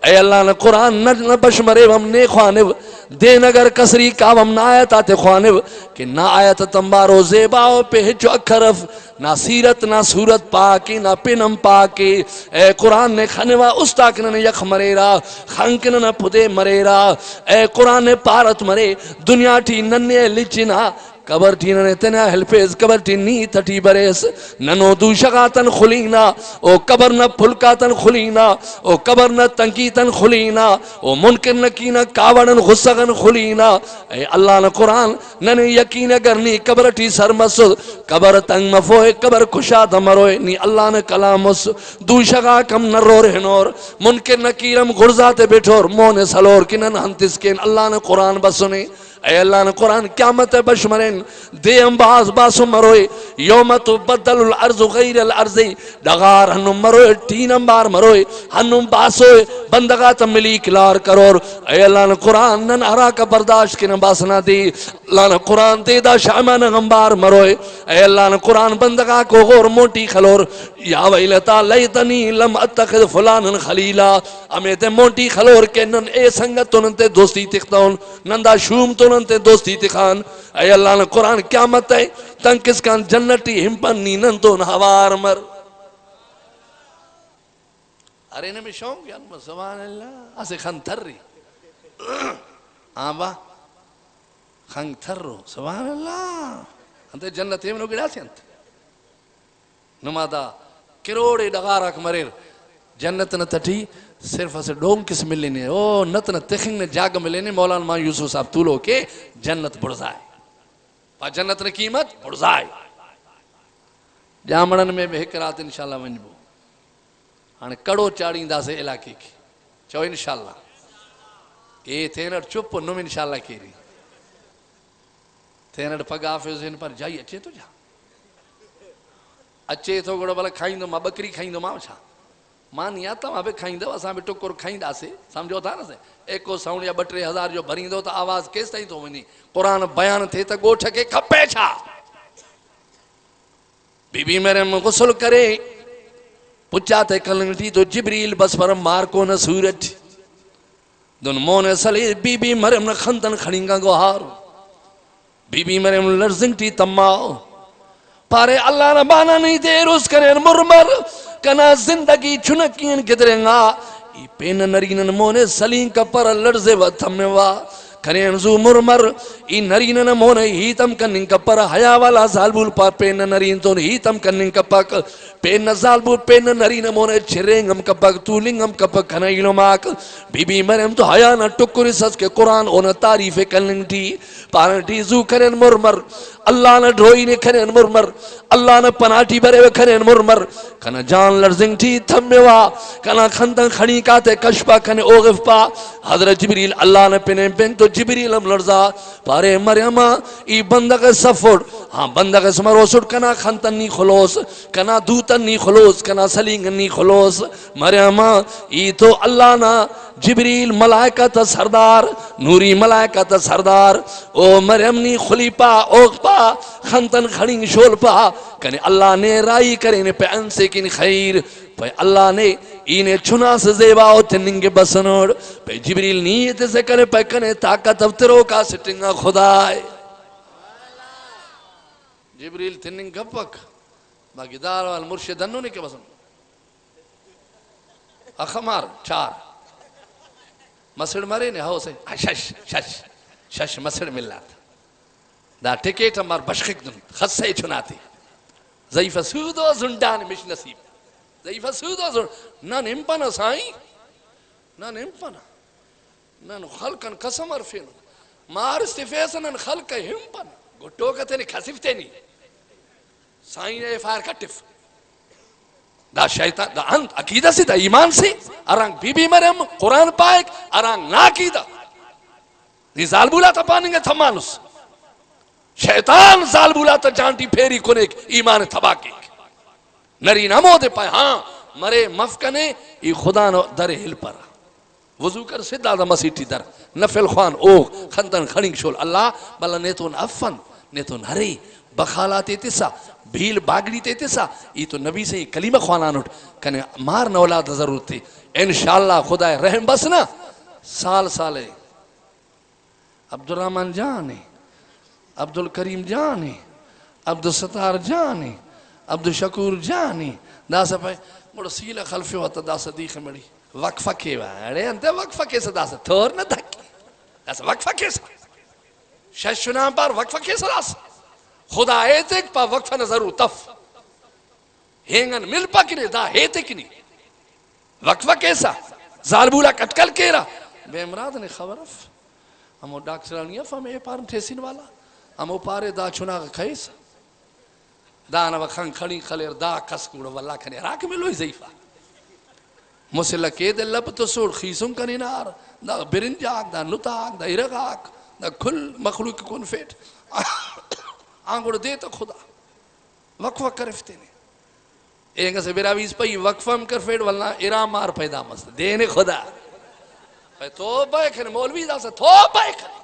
اے اللہ نے قرآن نبش مرے وم نے خوانو دے نگر کسری کاوم نا آیت آتے خوانو کہ نا آیت تمبارو زیباؤ پہ ہچو اکھرف نا سیرت نا صورت پاکی نا پنم پاکی اے قرآن نے خنوا استاکنن یک مریرا خنکنن پدے مریرا اے قرآن نے پارت مرے دنیا ٹی ننے لچنا قبر ٹی ننے تنیا ہلپیز قبر ٹی نی تٹی بریس ننو دوشگاتن خلینا او قبر نہ پھلکاتن خلینا او قبر نہ تنکیتن خلینا او منکر نکینا کاوڑن غصغن خلینا اے اللہ نے قرآن ننے یقین کرنی قبر ٹی سرمسو قبر تنگ مفوئے قبر کشاد مروئے نی اللہ نے کلامس دوشگا کم نرو رہنور منکر نکیرم غرزات بیٹھور مون سلور کنن ہنتس کن اللہ نے قرآن بسنے اے اللہ نے قرآن قیامت بشمرین دے امباز باسو مروئے یوم تو بدل الارض غیر الارض دغار ہنم مروئے تین امبار مروئے ہنم باسوئے بندگات ملی کلار کرور اے اللہ نے قرآن نن ارا کا برداشت کی نباسنا دی اللہ نے قرآن دے دا شامان غمبار مروئے اے اللہ نے قرآن بندگا کو غور موٹی خلور یا ویلتا لیتنی لم اتخذ فلان خلیلا ہمیں تے موٹی خلور کے نن اے سنگت تو نن تے دوستی تختون نن دا شوم تو نن تے دوستی تخان اے اللہ نے قرآن قیامت ہے تن کس کان جنتی ہمپن نینن تو نہوار مر ارے نمی شونگ یا نمی سبحان اللہ اسے خان تھر رہی آبا خان تھر رو سبحان اللہ انتے جنتی ہم لوگ سی انت نمادا کروڑے ڈغارک مریر جنت نہ تٹھی صرف اسے ڈونگ کس ملنے او نت نہ تخنگ نے جاگ ملنے مولانا ماں یوسف صاحب طولو کے جنت بڑھزائے پا جنت نے قیمت بڑھزائے جامڑن میں بہکرات انشاءاللہ ونجبو ہانے کڑو چاڑیں دا سے علاقے کی چو انشاءاللہ اے تھینر چپ نم انشاءاللہ کی رہی تھینر پگا فیضین پر جائی اچھے تو جا اچھے تو گوڑا بلا کھائیں دو ماں بکری کھائیں دو ماں چھا ماں نہیں آتا وہاں پہ کھائیں دو اساں پہ ٹکر کھائیں دا سے سمجھو تھا نا سے ایک کو ساؤنڈ یا بٹرے ہزار جو بھریں دو تا آواز کیس تائیں تو ونی قرآن بیان تھے تا گوٹھ کے کھپے چھا بی بی میرے غسل کرے پچاتے کلنگ تھی تو جبریل بس پر مار کو نہ سورج دن مونے سلی بی بی مریم نے خندن کھڑینگا گوھار بی بی مریم لرزنگ تھی تماؤ پارے اللہ نہ بانا نہیں دے روز کریں مرمر کنا زندگی چھنکین کدریں گا ای پین نرینن مونے سلین کا پر لرزے و تھموا کریں زو مرمر ای نرینن مونے ہیتم کنن کا پر حیاء والا زالبول پار پین نرین تو ہیتم کنن کا پاک پین زالبول پین نرین مونے چھرینگم کا پاک تولنگم کا پاک کنائلو ماک بی بی مریم تو حیاء نہ ٹکری سس کے قرآن اونا تعریف کنن تھی پانٹی زو کرن مرمر اللہ نے ڈھوئی نے کرن مرمر اللہ نے پناٹی برے و کرن مرمر کنا جان لرزنگ تھی تھمیوا کنا خندن خنی کاتے کشپا کنے اوغف پا حضرت جبریل اللہ نے پنے بین تو جبریل ہم لرزا پارے مریم ای بندق سفر ہاں بندق سمرو سڑ کنا خندن نی خلوص کنا دوتن نی خلوص کنا سلینگ نی خلوص مریم ای تو اللہ نا جبریل ملائکہ تا سردار نوری ملائکہ تا سردار او مریم نی خلی پا اوغ پا خندن خنی شول پا کنے اللہ نے رائی کرنے پہ انسے کن خیر پہ اللہ نے انہیں چنا سے زیبا ہوتے ننگے بسنوڑ پہ جبریل نیت سے کرے پہ کنے طاقت افتروں کا سٹنگا خدای جبریل تننگ گپک باقی دار والمرشد انہوں نے کے بسن اخمار چار مسڑ مرے نے ہاؤ سے شش شش شش مسڑ ملا تھا دا ٹکیٹ ہمار بشخک دن خصے چناتی ضعیف سود و زندان مش نصیب ضعیف سود و زندان نا نمپنا سائیں نا نمپنا نا خلقن قسم عرفین مار استفیسن خلق ہمپنا گھٹو کتے نہیں کھسفتے نہیں سائیں نے فائر کٹف دا شیطان دا انت عقیدہ سے دا ایمان سے wrong be be Maryam Quran پائک wrong نا عقیدہ نی زال بولا تا پاننگے تھمانس شیطان زال بولا تا جانٹی پھیری کنیک ایمان تھباکی نری نمو دے پائے ہاں مرے مفکنے ای خدا نو در ہل پر وضو کر سدہ دا مسیٹی در نفل خوان اوغ خندن خننگ شول اللہ بلا نیتون افن نیتون ہری بخالاتی تیسا بھیل باگڑی تیسا یہ تو نبی سے کلمہ خوانان اٹھ کہنے مار نولاد ضرورت تھی انشاءاللہ خدا رحم بس نا سال سالے عبدالرحمن جانے عبدالکریم جانے عبدالستار جانے عبدالشکور جانے دا سا پائے مڑا سیلہ خلفی ہوتا دا صدیق مڑی وقفہ کیوا اڑے انتے وقفہ کیسا دا سا تھور نہ دھکی دا سا وقفہ کیسا شش نام پر وقفہ کیسا دا سا خدا ایتک پا وقفہ نظرو تف ہینگن مل پا کنے دا ایتک نہیں وقفہ کیسا زالبولا کٹکل کیرا بے امراد نے خبر اف ہمو ڈاکٹرانی اف ہمیں پارن تھیسین والا ہمو پارے دا چنا کھائیسا دا نو خان کھڑی خلیر دا کس کوڑا واللہ کھنے راک ملوئی زیفہ مسلح کے دے لب تو سوڑ خیسوں کنی نار دا برنجاک دا نتاک دا ارغاک دا کل مخلوق کن فیٹ آنگوڑ دیتا خدا وقفہ کرفتے نے اینگا سے براویز پئی وقفہ کر فیٹ والنا ارام مار پیدا مست دینے خدا توبہ کھنے مولوی دا سے توبہ کھنے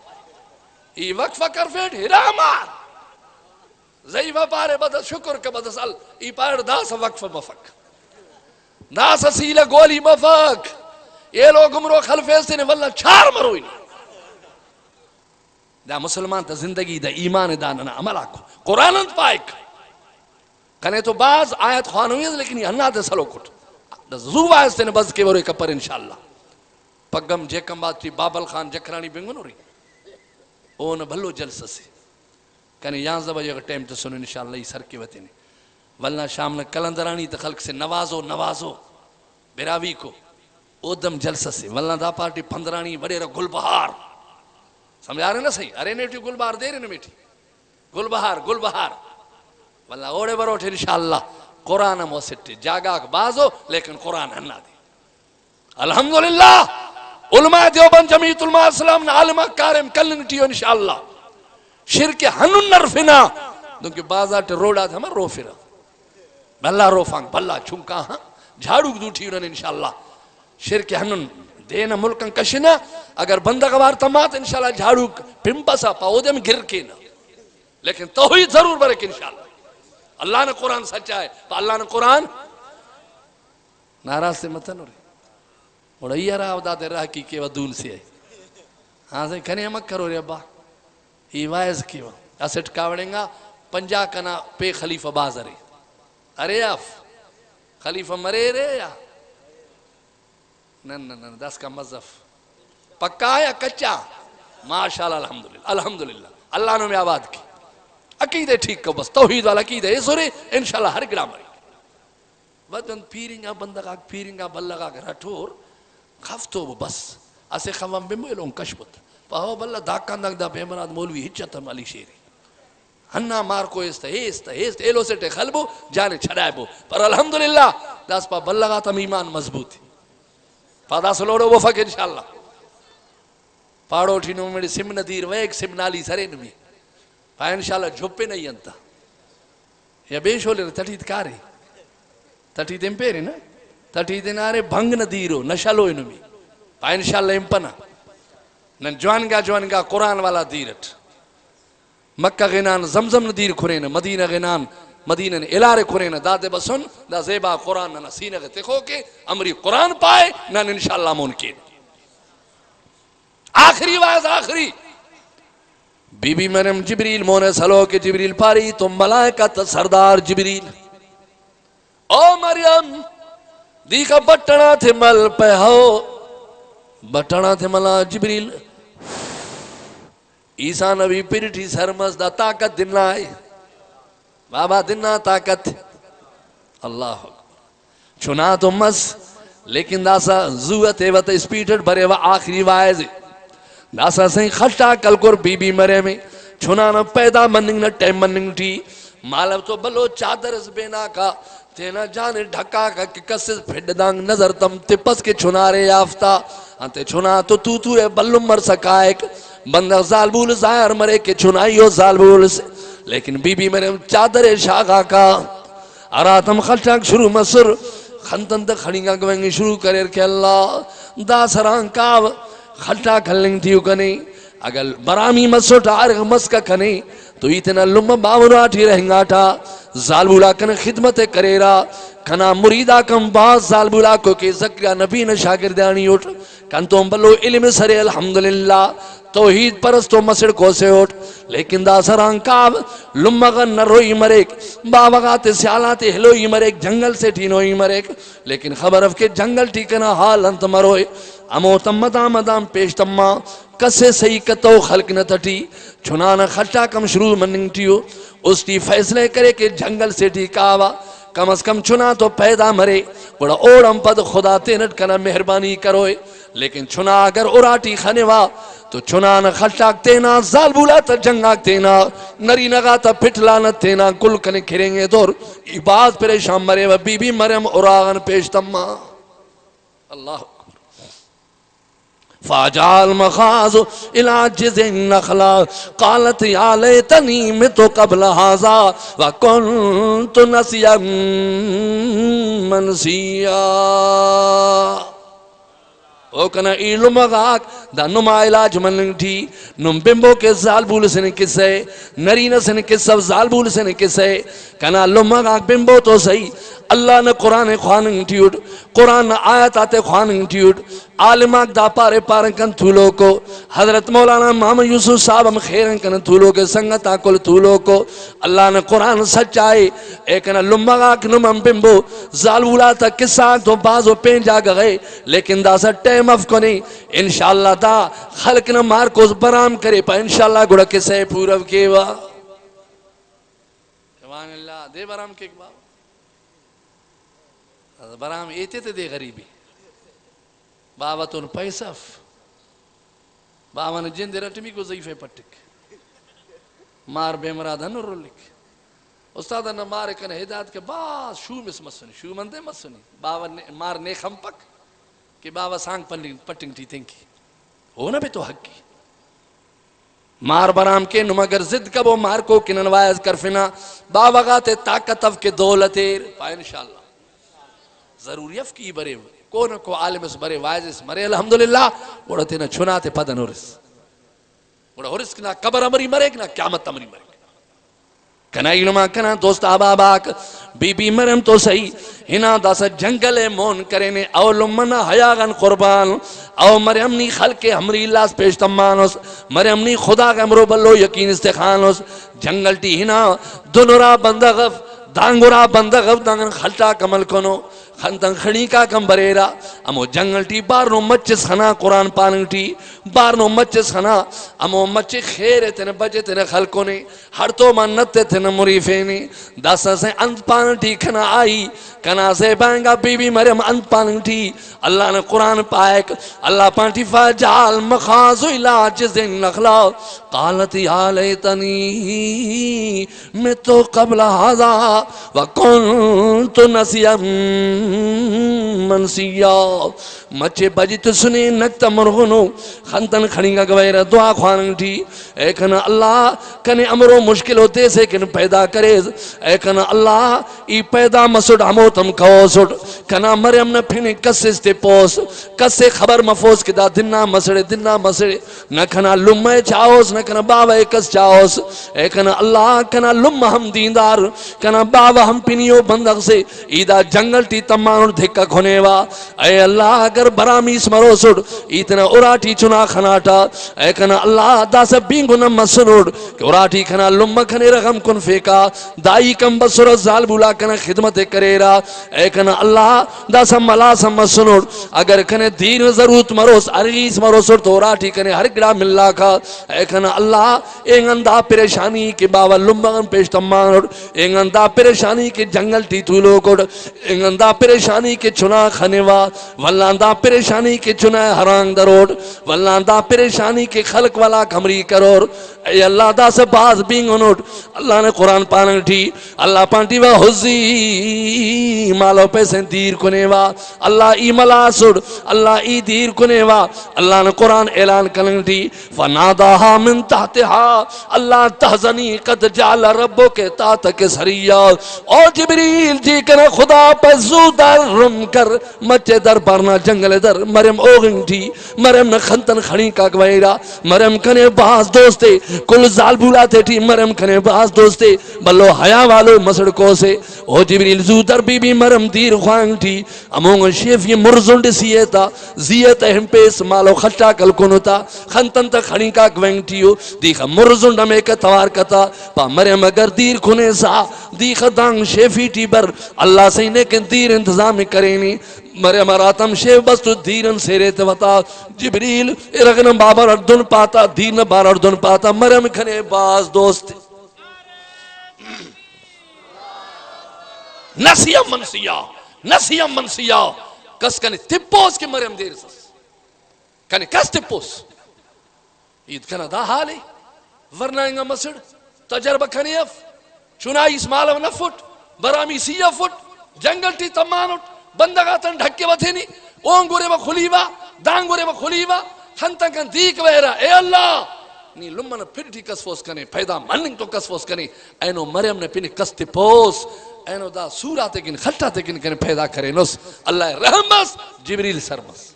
ای وقفہ کر فیٹ ارام مار زیفہ پارے بدس شکر کے بدس ال ای پار دا سا وقفہ مفک دا سا سیلہ گولی مفک یہ لوگ امرو خلفیستے نے واللہ چھار مروئی نہیں دا مسلمان تا زندگی دا ایمان داننا عمل آکو قرآن انت پائک کنے تو بعض آیت خوانوی ہے لیکن یہ ہنہ دے سلو کٹ دا زو آئیستے نے بز کے ورے کپر انشاءاللہ پگم جیکم بات تھی بابل خان جکرانی بنگن ہو رہی اون بھلو جلسہ سے کنے 11 بجے کا ٹائم تو سنو انشاءاللہ یہ سر کے وطی نے ولنا شام نے کلندرانی تا خلق سے نوازو براوی کو او دم جلسہ سے ولنا دا پارٹی پندرانی بڑے رہ گل بہار سمجھا رہے نا صحیح ارے نیٹی گل بہار دے رہے نا میٹھی گل بہار واللہ اوڑے بروٹھے انشاءاللہ قرآن موسٹی جاگاک بازو لیکن قرآن ہننا دی الحمدللہ علماء دیوبند جمعیت علماء اسلام نے عالمہ کارم کلنٹیو انشاءاللہ شرک ہنن نرفنا دونکہ بازاٹ روڑا تھا ہمیں رو فرا بلہ رو فانگ بلہ چھنکا ہاں جھاڑو دوٹھی انہوں نے انشاءاللہ شرک ہنن دینا ملکن کشنا اگر بندہ گوار تمات انشاءاللہ جھاڑو پمپا سا پاؤدے میں گر کے نا لیکن توحید ضرور برک انشاءاللہ اللہ نے قرآن سچا ہے تو اللہ نے قرآن ناراض سے متن ہو رہی اڑائی راہ دا دے راہ کی کہ ودون سے ہے ہاں سے کھنے مک کرو رہے ابا یہ وائز کیوں اسٹ کاوڑیں گا پنجا کنا پہ خلیفہ بازرے ارے آف خلیفہ مرے رے یا نن دس کا مذہب پکا یا کچا ماشاءاللہ الحمدللہ اللہ نے میں آباد کی عقیدے ٹھیک کو بس توحید والا عقیدے یہ سورے انشاءاللہ ہر گرام رہی ودن پیرنگا بندگاک پیرنگا بلگاک رٹھور خفتو بس اسے خوام بمویلون کشبت پاہو بلہ داکان داک دا پیمراد مولوی ہچتا مالی شیری ہننا مار کو ایست ایلو سے ٹے خلبو جانے چھڑائے بو پر الحمدللہ داس پا بلغا تم ایمان مضبوط پادا سلوڑو وہ فک انشاءاللہ پاڑو ٹھینو میرے سم ندیر ویک سم نالی سرے نمی پا انشاءاللہ جھپے نہیں انتا یا بیش ہو لے تٹید کاری تٹید امپیری نا تٹید نارے بھنگ ندیرو نشلو انمی پا انشاءاللہ امپنا نن جوانگا قرآن والا دیرٹ مکہ غنان زمزم ندیر کھرین مدینہ غنان مدینہ الارے کھرین دادے بسن دا زیبا قرآن نہ سینہ تکھو کے امری قرآن پائے نن انشاءاللہ ممکن آخری واز آخری بی بی مریم جبریل مونے سلو کے جبریل پاری تم ملائکت سردار جبریل او مریم دیکھا بٹنا تھے مل پہ ہو بٹنا تھے ملا جبریل عیسیٰ نبی پیرٹھی سرمز دا طاقت دن آئے بابا دن طاقت اللہ چنا تو مس لیکن داسا زوت ایوت اسپیٹر بھرے و آخری وائز داسا سہیں خشتا کل کر بی بی مرے میں چنا نہ پیدا مننگ نہ ٹیم مننگ تھی مالب تو بلو چادر اس بینا کا تینا جانے ڈھکا کا کہ کسس پھڑ دانگ نظر تم تپس کے چنارے یافتہ انتے چنا تو ہے بلو مر سکا ایک بندہ زالبول ظاہر مرے کے چنائیو زالبول سے لیکن بی بی مریم چادر شاگا کا اراتم خلچاک شروع مصر خندن تک کھڑیاں گوینگی شروع کرے کہ اللہ دا سران کاو خلچا کھلنگ تھیو کنے اگر برامی مسوٹ آرغ مسکا کنے تو اتنا لمبا باوراٹی رہنگا تھا زالبولا کن خدمت کرے را کنا مریدہ کم باز زالبولا کو کہ زکریہ نبی نے شاگردانی اٹھ کن تو بلو علم سرے الحمدللہ توحید پرستو مسڑ کو سے اٹھ لیکن دا سران کاب لمغن نہ روئی مریک بابغات سیالات ہلوئی مریک جنگل سے ٹھینوئی مریک لیکن خبر اف کے جنگل ٹھیکنا حال انت مروئے امو تمتا مدام پیش تمہ کسے صحیح کتو خلق نہ تٹی چنانا خٹا کم شروع مننگ ٹیو اس تی فیصلے کرے کہ جنگل سے ٹھیکاوا کم از کم چنا تو پیدا مرے بڑا اوڑم پد خدا تینٹ کنا مہربانی کروئے لیکن چنا اگر اراٹی خنوا تو چنان خلچاک تینا زال بولا تا جنگاک تینا نری نگا تا پھٹلانا تینا کل کنے کھریں گے دور عباد پریشان مرے و بی بی مریم اراغن پیش تمہ اللہ فاجال مخاز الى جزء النخلا قالت یا لیتنی مت قبل هذا وکنت نسیا منسیا او کنا ایلو مغاک دا نما علاج مننگ تھی نم بمبو کے زالبول سے نے کسے نرین سے نے کسے زالبول سے نے کسے کنا لمغاک بمبو تو صحیح اللہ نے قرآن خواننگ تھیوٹ قرآن آیت آتے خواننگ تھیوٹ عالماک دا پارے پارن کن تھولو کو حضرت مولانا محمد یوسف صاحب ہم خیرن کن تھولو کے سنگت آکل تھولو کو اللہ نے قرآن سچائے ایکنا لمغاک نمم بمبو زالبولا تا کساک تو بازو پین جا گئے لیکن دا سا ٹیم اف کنی انشاءاللہ دا خلق نہ مار کو برام کرے پا انشاءاللہ گوڑا کسے پورو کیوا سبحان اللہ دے برام کے باب برام ایتے تے دے غریبی بابا تون پیسف بابا نے جن دے رٹمی کو ضعیفے پٹک مار بے مراد ہنو رو لکھ استاد نے مارے کنے ہدایت کے بعد شو مس مسنی شو مندے مسنی بابا مار نے خمپک کہ بابا سانگ پٹنگ تھی تنکی ہونا بھی تو حق کی مار برام کے نمگر زد کبو مار کو کننوائز کرفنا بابا گاتے طاقت اف کے دولتیر پائے انشاءاللہ ضروری اف کی برے کون کو عالم اس برے وائز اس مرے الحمدللہ وڑا تینا چھناتے پدن ہورس وڑا ہورس کنا قبر امری مرے کنا قیامت امری مرے کنا علماء کنا دوست آباباک بی بی مرم تو صحیح ہنا داسا جنگل مون کرنے او لمنا حیاغن قربان او مرمنی خلق ہمری اللہ پیش تمانوس مرمنی خدا کا امرو بلو یقین استخانوس جنگل ٹی ہنا دنورا بندغف دانگورا بندغف دانگن خلطا کمل کنو خندن خڑی کا کم بریرا امو جنگل ٹی بارنو مچس خنا قرآن پاننگ ٹی بارنو مچس خنا امو مچ خیر تن بجے تن خلقوں نے ہر تو منت تن مریفے نے داسا سے انت پاننگ ٹی کھنا آئی کنا سے بانگا بی بی مریم انت پاننگ ٹی اللہ نے قرآن پائک اللہ پانٹی فاجال مخاض علاج زن نخلا قالت یا لیتنی میں تو قبل حضا وکنت نسیا منسیا مچے بجت سنے نکتا مرغنو خندن کھڑی گا گویر دعا خواننگ تھی اے کنا اللہ کنے امرو مشکل ہوتے سے کن پیدا کرے اے کنا اللہ ای پیدا مسوڑ ہمو تم کھو سوڑ کنا مریم نے پھینے کسس تے پوس کسے خبر مفوز کدا دنہ مسڑے نہ کنا لمے چاہوس نہ کنا بابا کس چاہوس اے کنا اللہ کنا لم ہم دیندار کنا بابا ہم پینیو بندق سے ایدہ جنگل ٹی تمانو دھکا کھونے وا اے اللہ اگر برامیس مرو سڑ اتنا اراٹی چنا خناٹا اے کنا اللہ دا سب بینگو نم مسنوڑ کہ اراٹی کنا لم کھنے رغم کن فیکا دائی کم بسر زال بولا کنا خدمت کرے را اے کنا اللہ دا سب ملا سم مسنوڑ اگر کنے دین ضرورت مروس ارغیس مروس تو اراٹی کنے ہر گڑا ملا کا اے کنا اللہ انگندہ پریشانی کے باوا لمبغن پیش تمانوڑ انگندہ پریشانی کے جنگل ٹی تولو کوڑ انگندہ پریشانی کے چنا خنوا ولاندہ پریشانی کے چنا حرانگ دروڑ ولاندہ پریشانی کے خلق والا کمری کرور اے اللہ دا سے باز بینگنوٹ اللہ نے قرآن پاننگ ٹھی اللہ پانٹی و حزی مالو پیسے دیر کنے وا اللہ ای ملا سڑ اللہ ای دیر کنے وا اللہ نے قرآن اعلان کرنگ ٹھی فناداہا من تحتہا اللہ تحزنی قد جعل ربو کے تاتک سریا او جبریل جی کنے خدا پر زو در رم کر مچے در پارنا جنگل در مریم اوگنگ تھی مریم نے خندن کھڑی کا گوائرہ مریم کنے باز دوستے کل زال بولاتے تھی مریم کنے باز دوستے بلو حیاء والو مسڑکوں سے او جبریل زو در بی بی مریم دیر خوانگ تھی امونگ شیف یہ مرزنڈ سیئتا زیت اہم پیس مالو خٹا کل کنوتا خندن تا کھڑی کا گوائنگ تھیو دیکھا مرزنڈ میں کتوار کتا پا مریم اگر دیر کنے سا دیکھا دانگ شیفی ٹی بر اللہ سے انہیں دیر انتظام کرینی مریم راتم شیف بس تو دیرن سیرے توتا جبریل ارغنم بابا اردن پاتا دین بار اردن پاتا مریم کھنے باز دوست نسیم منسیا کس کنے تپوس کے مریم دیر سس کنے کس تپوس عید کنا دا حالی ورنہ انگا مسڑ تجربہ کھنے اف چنائی اسمالو نفٹ برامی سیا فٹ جنگل ٹی تمانوٹ بندگاتن ڈھکے وتھینی اونگورے و خلیوا دانگورے و خلیوا خنتن کن دیکھ ویرا اے اللہ نی لمن پھر ٹی کسفوس کنے پیدا مننگ تو کسفوس کنے اینو مریم نے پھر کستی پوس اینو دا سوراتے کن خلطاتے کن پیدا کرے نس اللہ رحمس جبریل سرمس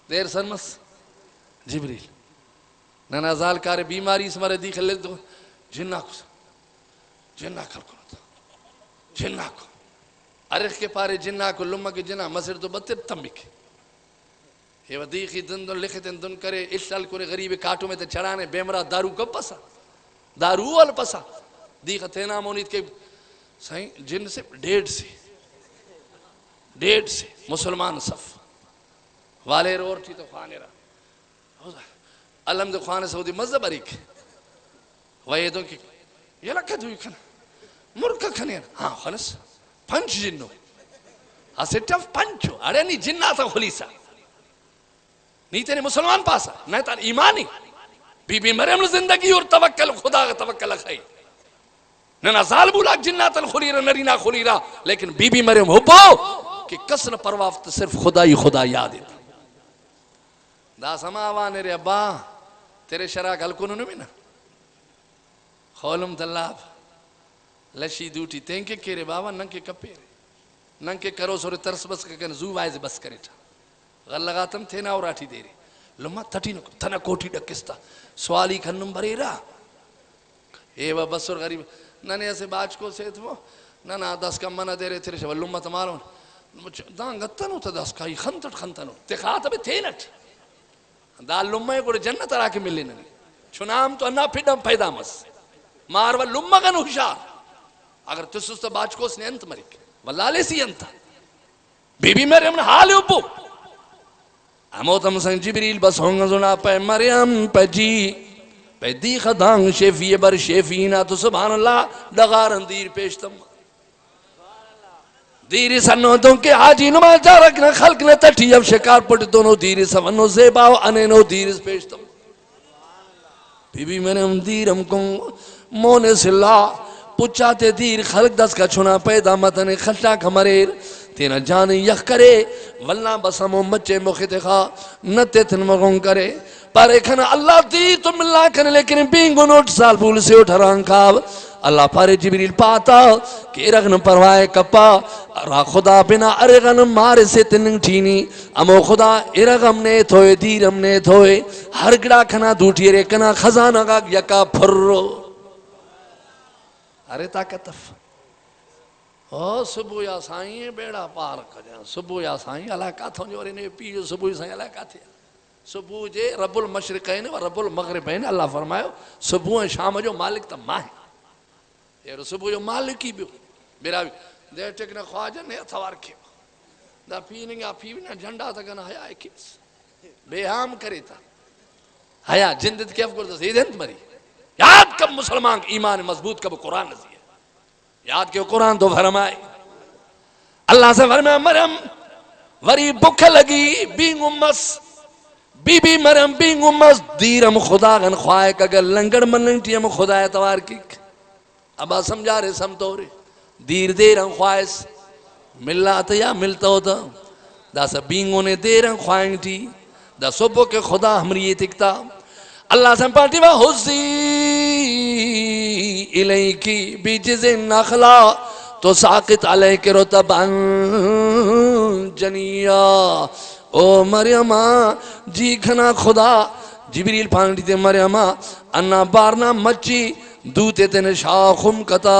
دیر سرمس جبریل ننازال کار بیماری اس مرے دیکھ لے دو جنہ کو جنہ کو عرق کے پارے جنہ کو لمہ کے جنہ مصر تو بطر تمک یہ ودیخی دن دن لکھتن دن کرے اشتال کرے غریب کاٹوں میں تے چڑھانے بیمرہ دارو کب پسا دارو وال پسا دیکھا تینا مونید کے سائیں جن سے ڈیڑھ سے مسلمان صف والے رور تھی تو خوانے رہا علم دے خوانے سعودی مذہب اریک ویدوں کی یہ لکھت ہوئی کھنا مرکا کھنین ہاں خلص پنچ جنو اسٹف پنچو اڑے نہیں جنہ تا خلیسا نہیں تیرے مسلمان پاسا نہیں تار ایمانی بی بی مریم زندگی اور توکل خدا کا توکل خائی نہ زال بولا جنہ تا خلیرہ نرینا خلیرہ لیکن بی بی مریم ہو پو کہ کسن پروافت صرف خدا یاد ہے دا سماوانے رے ابا تیرے شراک ہلکونو نمینا خولم دلاب لشی دوٹی تینکے کیرے بابا ننکے کپیرے ننکے کرو سورے ترس بس کن زو وائز بس کرے تھا غلغاتم تھینا اور آٹھی دے رہے لما تھٹی نکو تھنا کوٹی ڈکستا سوالی کھنم بھرے رہا ایوہ بسر غریب ننے ایسے باج کو سے تھو ننا دس کا منہ دے رہے تھے شو لما تمارون دان گتنو تا دس کائی خنتنو تخاطب تھینٹ دا لما کو جنت را کے ملے ننے چنام تو انا پھڑم پیدا مس ماروا لما گن ہوشار اگر تسوس تو باج کو اس نے انت مرک واللہ سی انتا بی بی مریم نے حال اوپو اموتم سنگ جبریل بس ہونگا زنا پہ مریم پہ جی پہ دی خدانگ شیفی بر شیفینا تو سبحان اللہ دغارن دیر پیشتم دیری سنو دوں کے حاجی نما جارکنا خلق نے تٹھی اب شکار پٹ دونوں دیری سونو زیباو انینو دیریس پیشتم بی بی مریم دیرم کن مونے سلا پچاتے دیر خلق دس کا چھنا پیدا متن خلطا کمریر تینا جان یخ کرے ولنا بسمو مچے مخت خواہ نتے تن مغن کرے پر ایکھنا اللہ دی تم اللہ کرنے لیکن بینگو نوٹ سال بھول سے اٹھران کھاب اللہ پارے جبریل پاتا کہ ارغن پروائے کپا را خدا بنا ارغن مارے سے تننگ ٹھینی امو خدا ارغم نے تھوئے دیرم نے تھوئے ہر گڑا کھنا دوٹی رے کنا خزانہ کا یکا پھرو ارے طاقتف او صبح یا سائیں بیڑا پار کریا صبح یا سائیں اللہ کا تھو جو رہنے پیجو صبح سائیں اللہ کا تھیا صبح جے رب المشرقین و رب المغربین اللہ فرمائے صبح شام جو مالک تا ماہ یہ صبح جو مالکی بھی میرا بھی دے ٹکنے خواجہ نے اتوار کیا دا پیننگا پیونا جھنڈا تا کنا حیاء کیس بے ہام کرے تا حیاء جندت کیف کرتا سیدھنت مری یاد کب مسلمان ایمان مضبوط کب قرآن نزی ہے یاد کہ قرآن تو فرمائے اللہ سے فرمائے مریم وری بکھ لگی بینگ امس بی بی مریم بینگ امس دیرم خدا غن خواہ اگر لنگڑ مننٹی ہم خدا اتوار کی ابا سمجھا رہے سمتو رہے دیر دیرم خواہس ملا تا یا ملتا ہوتا دا سا بینگوں نے دیرم خواہنگ تھی دا صبح کے خدا ہمری یہ تکتا اللہ سے پارٹی میں حسی الیکی بیجز نخلا تو ساقت علیک رتبان جنیا او مریم جی کھنا خدا جبریل پانڈی تے مریم انا بارنا مچی دوتے تین شاخم کتا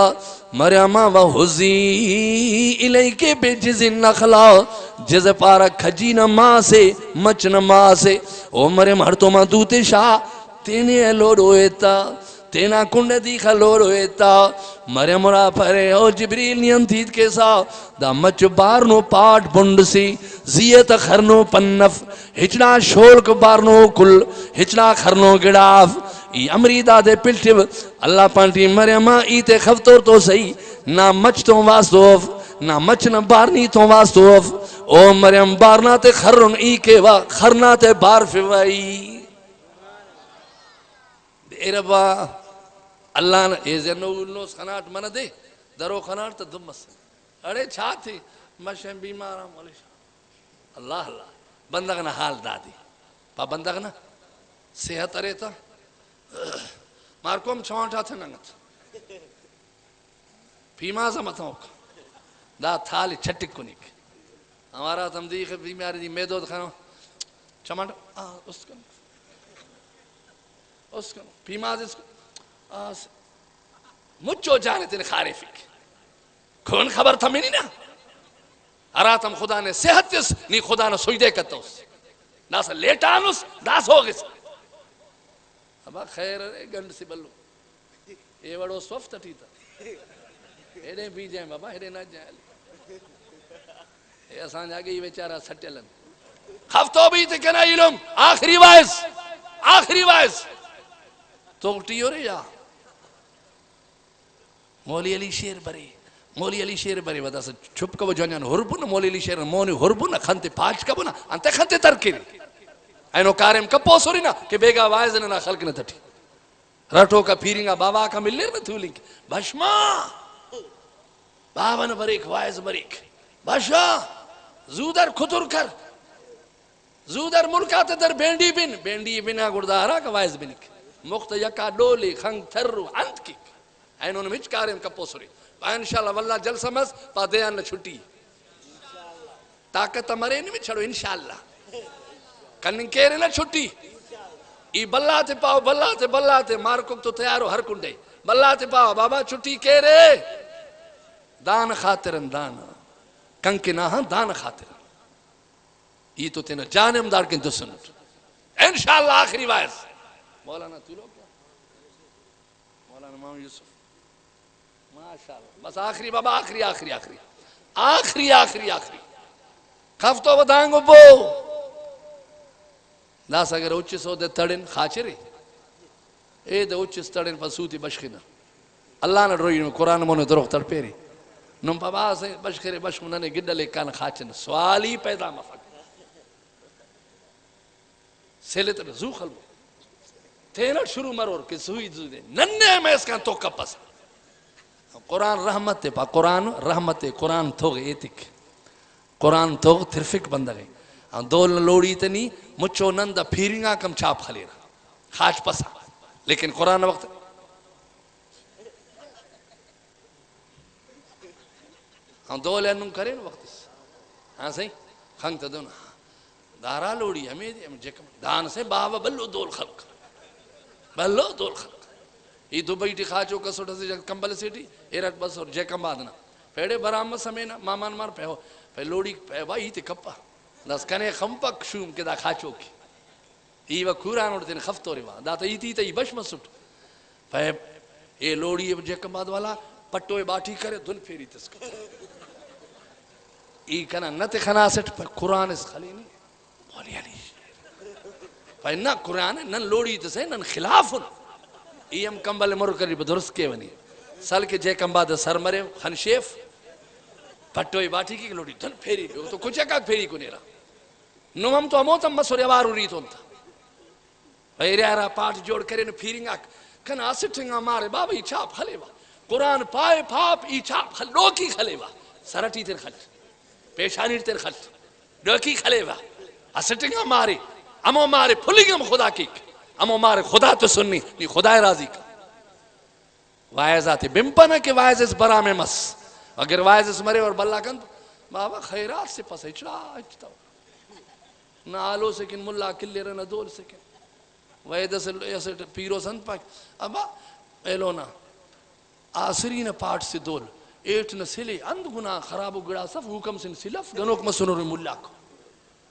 مریم و حسی الیکی بیجز نخلا جز پارا کھجینا ماں سے مچنا ماں سے او مریم ہر تو ماں دوتے شاہ تینے لوڑ ہوئیتا تینا کنڈ دیکھا لوڑ ہوئیتا مریم را پھرے او جبریل نیم تھید کے سا دا مچ بارنو پاٹ بند سی زیت خرنو پنف ہچنا شولک بارنو کل ہچنا خرنو گڑاف ای امری دادے پلٹیو اللہ پانٹی مریم ایتے خفتور تو سہی نا مچ تو واسطوف نا مچ نا بارنی تو واسطوف او مریم بارنا تے خرن ای کے وا خرنا تے بار فوائی اے ربا اللہ نے اے زنو نوس خناٹ من دے درو خناٹ تا دمس اڑے چھا تھی مشہم بیمارا مولیش اللہ اللہ بندگنا حال دادی پا بندگنا صحت ارے تا مارکوم چھوانٹا تھے ننگت پیما زمتاؤں دا تھالی چھٹک کنک ہمارا تمدیخ بیماری دی میدو دکھانو چمانٹا اس کن اس کو پیماز اس کو مجھو جانے تینے خارے فک کون خبر تھا میں نہیں نا اراتم خدا نے صحت اس نی خدا نے سجدے کرتا اس ناسا لیٹان اس داس ہو گس ابا خیر رہے گنڈ سی بلو اے وڑو سوف تٹی تا ایڈے بھی جائیں بابا ایڈے نہ جائیں اے آسان جاگے یہ بیچارہ سٹلن خفتو بھی تے کنا علم آخری وائز توٹی ہو رہی یا مولی علی شیر بری ودا سے چھپ کبو جانیان ہربو نا مولی علی شیر مونی ہربو نا خانتے پاچ کبو نا انتے خانتے ترکیر اینو کارم کپو سوری نا کہ بیگا وائز نا خلق نا تٹھی رٹو کا پھیرنگا بابا کا مل لیر نا تھولنگ بشما بابا نا بریک وائز بریک بشا زودر خطر کر زودر ملکات در بینڈی بنا گردارا کا وائز بنک مخت یکا ڈولی خنگ تھرو انت کی اینو نے مچ کاریم کپو سوری پا انشاءاللہ واللہ جل سمس پا دیان چھٹی طاقت مرے نہیں میں چھڑو انشاءاللہ کنن کیرے نہ چھٹی ای بلاتے پاؤ بلاتے مارکوک تو تیارو ہر کنڈے بلاتے پاؤ بابا چھٹی کیرے دان خاطرن دان کنکے نہ ہاں دان خاطرن یہ تو تینا جانم دار کن تو سنت انشاءاللہ آخری وائز مولانا تو لوگ کیا مولانا مام یوسف ماشاءاللہ بس آخری بابا آخری خفتو بدانگو بو داس اگر اچس ہو دے تڑن خاچری اے دے اچس تڑن پا سوتی بشخینا اللہ نے روئی قرآن مونے دروخ تڑ پیری نم پا باس بشخیرے بشخوننے گڈلے کان خاچن سوالی پیدا مفق سیلت رزو خلبو تینٹ شروع مرور کہ سوئی دو دے ننے میں اس کان تو کپس قرآن رحمت تے پا قرآن رحمت تے قرآن توگ ایتک قرآن توگ ترفک بندگے دول لوڑی تنی مچو نندہ پھیرنگا کم چاپ خلی رہا خاچ پسا لیکن قرآن وقت ہم دول انم کریں وقت ہاں صحیح خنگ تا دونا دارا لوڑی ہمیں جکم دان سے باوا بلو دول خلق بلو دول خلق یہ دو بیٹی خاچو کا سوٹا سے کمبل سیٹی ایرک بس اور جیکم بادنا پیڑے برام سمینا مامان مار پہو پہ لوڑی پہ بائی تی کپا دس کنے خمپک شوم کے دا خاچو کی ایوہ کوران اڑتے ہیں خفتو روا دا تا ایتی تا ای بش مسوٹ پہ اے لوڑی جیکم باد والا پٹوئے باٹھی کرے دن پھیری تسکر ای کنا نت خناسٹ پہ قرآن اس خلی نہیں مولی علی پہ نا قرآن ہے نن لوڑی تسے نن خلافن ای ہم کمبل مر کری بدرست کے ونی سال کے جے کمباد سر مرے خنشیف پٹوئی باٹھی کی لوڑی دن پھیری تو کچھ ایک پھیری کو نیرا نو ہم تو ہموتم مسور یوارو ریتون تھا بھئی رہا پاٹ جوڑ کرے نو پھیرنگا کنا سٹنگا مارے بابا ای چاپ خلے با قرآن پائے پاپ ای چاپ خل لوکی خلے با سرٹی تیر خل پیشانی تیر خل لوکی خلے با اسٹنگا مارے امو مارے پھلنگم خدا کی امو مارے خدا تو سننی نہیں خدا راضی کا وائزات بمپنا کے وائز اس برا میں مس اگر وائز اس مرے اور بلہ کند بابا خیرات سے پس اچڑا اچتا نہ آلو سکن ملا کلے رہنا دول سکن وائدہ سے پیرو سند پاک ابا ایلونا آسرین پاٹ سے دول ایٹ نہ سلے اند گناہ خراب و گڑا صف حکم سن سلف گنوک مسنور ملا کو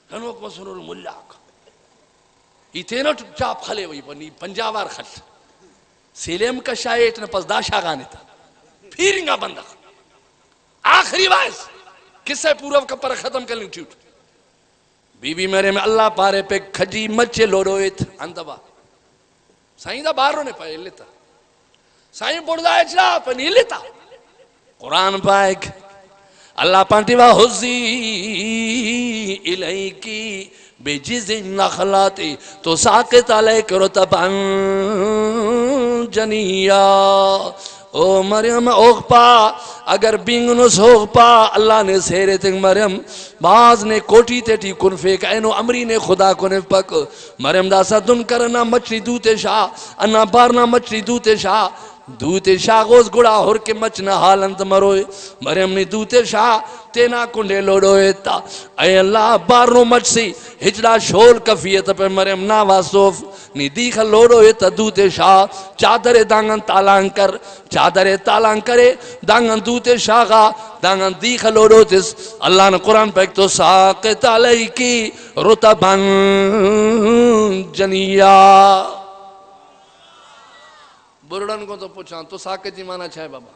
گنوک مسنور ملا کو یہ تینٹ چاپ خلے وہی بنی پنجاوار خل سیلیم کا شایٹ نے پس داشا گانے تھا پھیرنگا بندہ آخری وائز کس سے پورا کپر ختم کرنے ٹھیوٹ بی بی میرے میں اللہ پارے پہ کھجی مچے لوڑویت اندبا سائیں دا بارو نے پائے لیتا سائیں بڑھدا اچھلا پہ نہیں لیتا قرآن پائک اللہ پانٹی وا حزی الیکی بجز النخلات تو ساکت علیک رتبا جنیا او مریم اوغپا اگر بینگنس اوغپا اللہ نے سیرے تنگ مریم باز نے کوٹی تیٹی کن فیک اینو امری نے خدا کن پک مریم دا سا دن کرنا مچلی دوتے شاہ انا بارنا مچلی دوتے شاہ دوتے شاہ گوز گڑا ہور کے مچنا حالنت مروئے مریم نے دوتے شاہ تینا کنڈے لوڑوئے تا اے اللہ بارنو مچ سی ہجڑا شول کفیت پہ مریم ناواسوف نی دیکھ لوڑوئے تا دوتے شاہ چادر دانگن تالان کر چادر تالان کرے دانگن دوتے شاہ گا دانگن دیکھ لوڑو تس اللہ نے قرآن پہ ایک تو ساقت علیہ کی رتبان جنیا برڑن کو تو پوچھان تو ساکت جی مانا چھائے بابا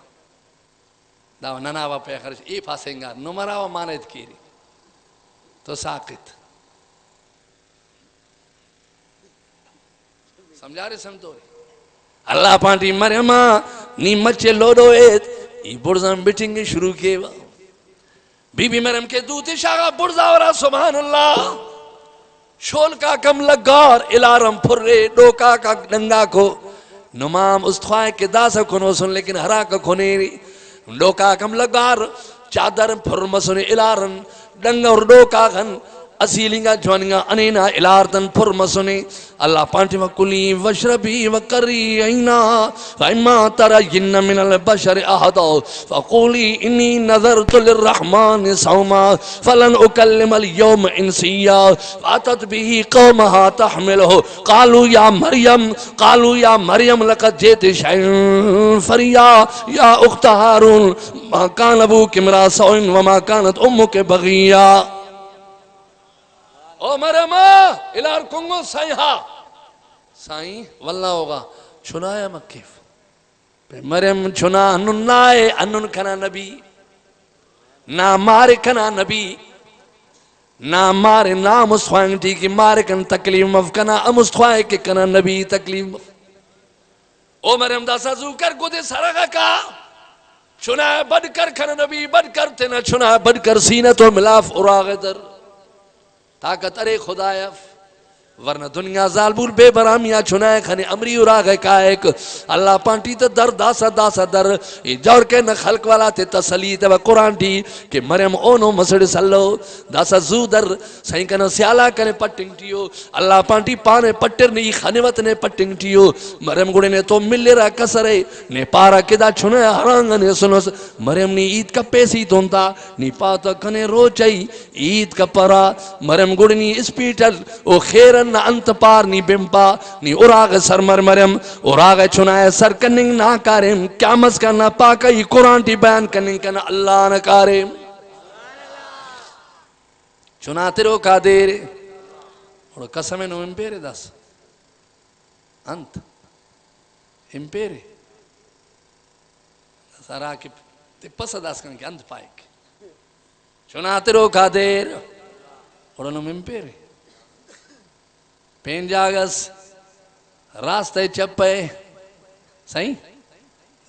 داو نناوا پہ خرش ای پاسنگار نمراوا مانت کیری تو ساکت سمجھا رہے سمجھو رہے اللہ پانٹی مریم نی مچے لوڑو ایت ای برزان بیٹھیں گے شروع کیے با بی بی مریم کے دوتی شاگا برزا ورا سبحان اللہ شول کا کم لگار الارم پھر رے ڈوکا کا ڈنگا کو نمام استخوائے کے داسا کنو سن لیکن ہرا کا کھنیری ڈوکا کم لگار چادر پھر مسن الارن ڈنگا اور ڈوکا گھن اسیلنگا جوانگا انینا الارتن پھر مسنی اللہ پانٹی وکلی وشربی وکری اینا فائما ترین من البشر احدا فقولی انی نظرت للرحمن سوما فلن اکلم اليوم انسیا فاتت بھی قومها تحملہ قالوا یا مریم لقد جیت شعین فریا یا اخت ہارون ما کان ابوک امرا سوئن وما کانت امک بغیا او مریم الار کنگو سائیں ہاں سائیں واللہ ہوگا چھنایا مکیف مریم چھنا انن نائے انن کنا نبی نا مارے کنا نبی نا مارے نام اسخوائیں ٹھیک مارے کن تکلیف مفکنا ام اسخوائے کہ کنا نبی تکلیف مف او مریم دا سازو کر گودے سرگا کا چنائے بڑھ کر کھنا نبی بڑھ کر تینا چنائے بڑھ کر سینہ تو ملاف اراغ در طاقت ارے خدایف ورنہ دنیا ظالبول بے برامیا چنائے کھنے امری اراغ کائک اللہ پانٹی تا در داسا در جور کے نہ خلق والا تے تسلیت و قرآن ٹی کہ مریم اونو مسڑ سلو داسا زو در سائیں کنا سیالا کنے پٹنگ ٹیو اللہ پانٹی پانے پٹر نہیں خانوت نے پٹنگ ٹیو مریم گوڑے نے تو ملے رہا کسرے نے پارا کدا چھنے حرانگ نے سنو مریم نے عید کا پیسی دونتا نی پاتا کنے رو چائی عید کا پرا مریم گوڑے نی اسپیٹل او خیرن نہ انت پار نی بمپا نی اراغ سر مریم اراغ چنائے سر کننگ نہ کارم قیامت کا نہ پاکا یہ قرآن ٹی بیان کننگ کا نہ اللہ نہ کارم چناتے رو کا دیر اور قسم نو امپیرے دس انت امپیرے سارا کی پس دس کنن کہ انت پائک چناتے رو کا دیر اور نو امپیرے پین جاگس راستے چپے سائیں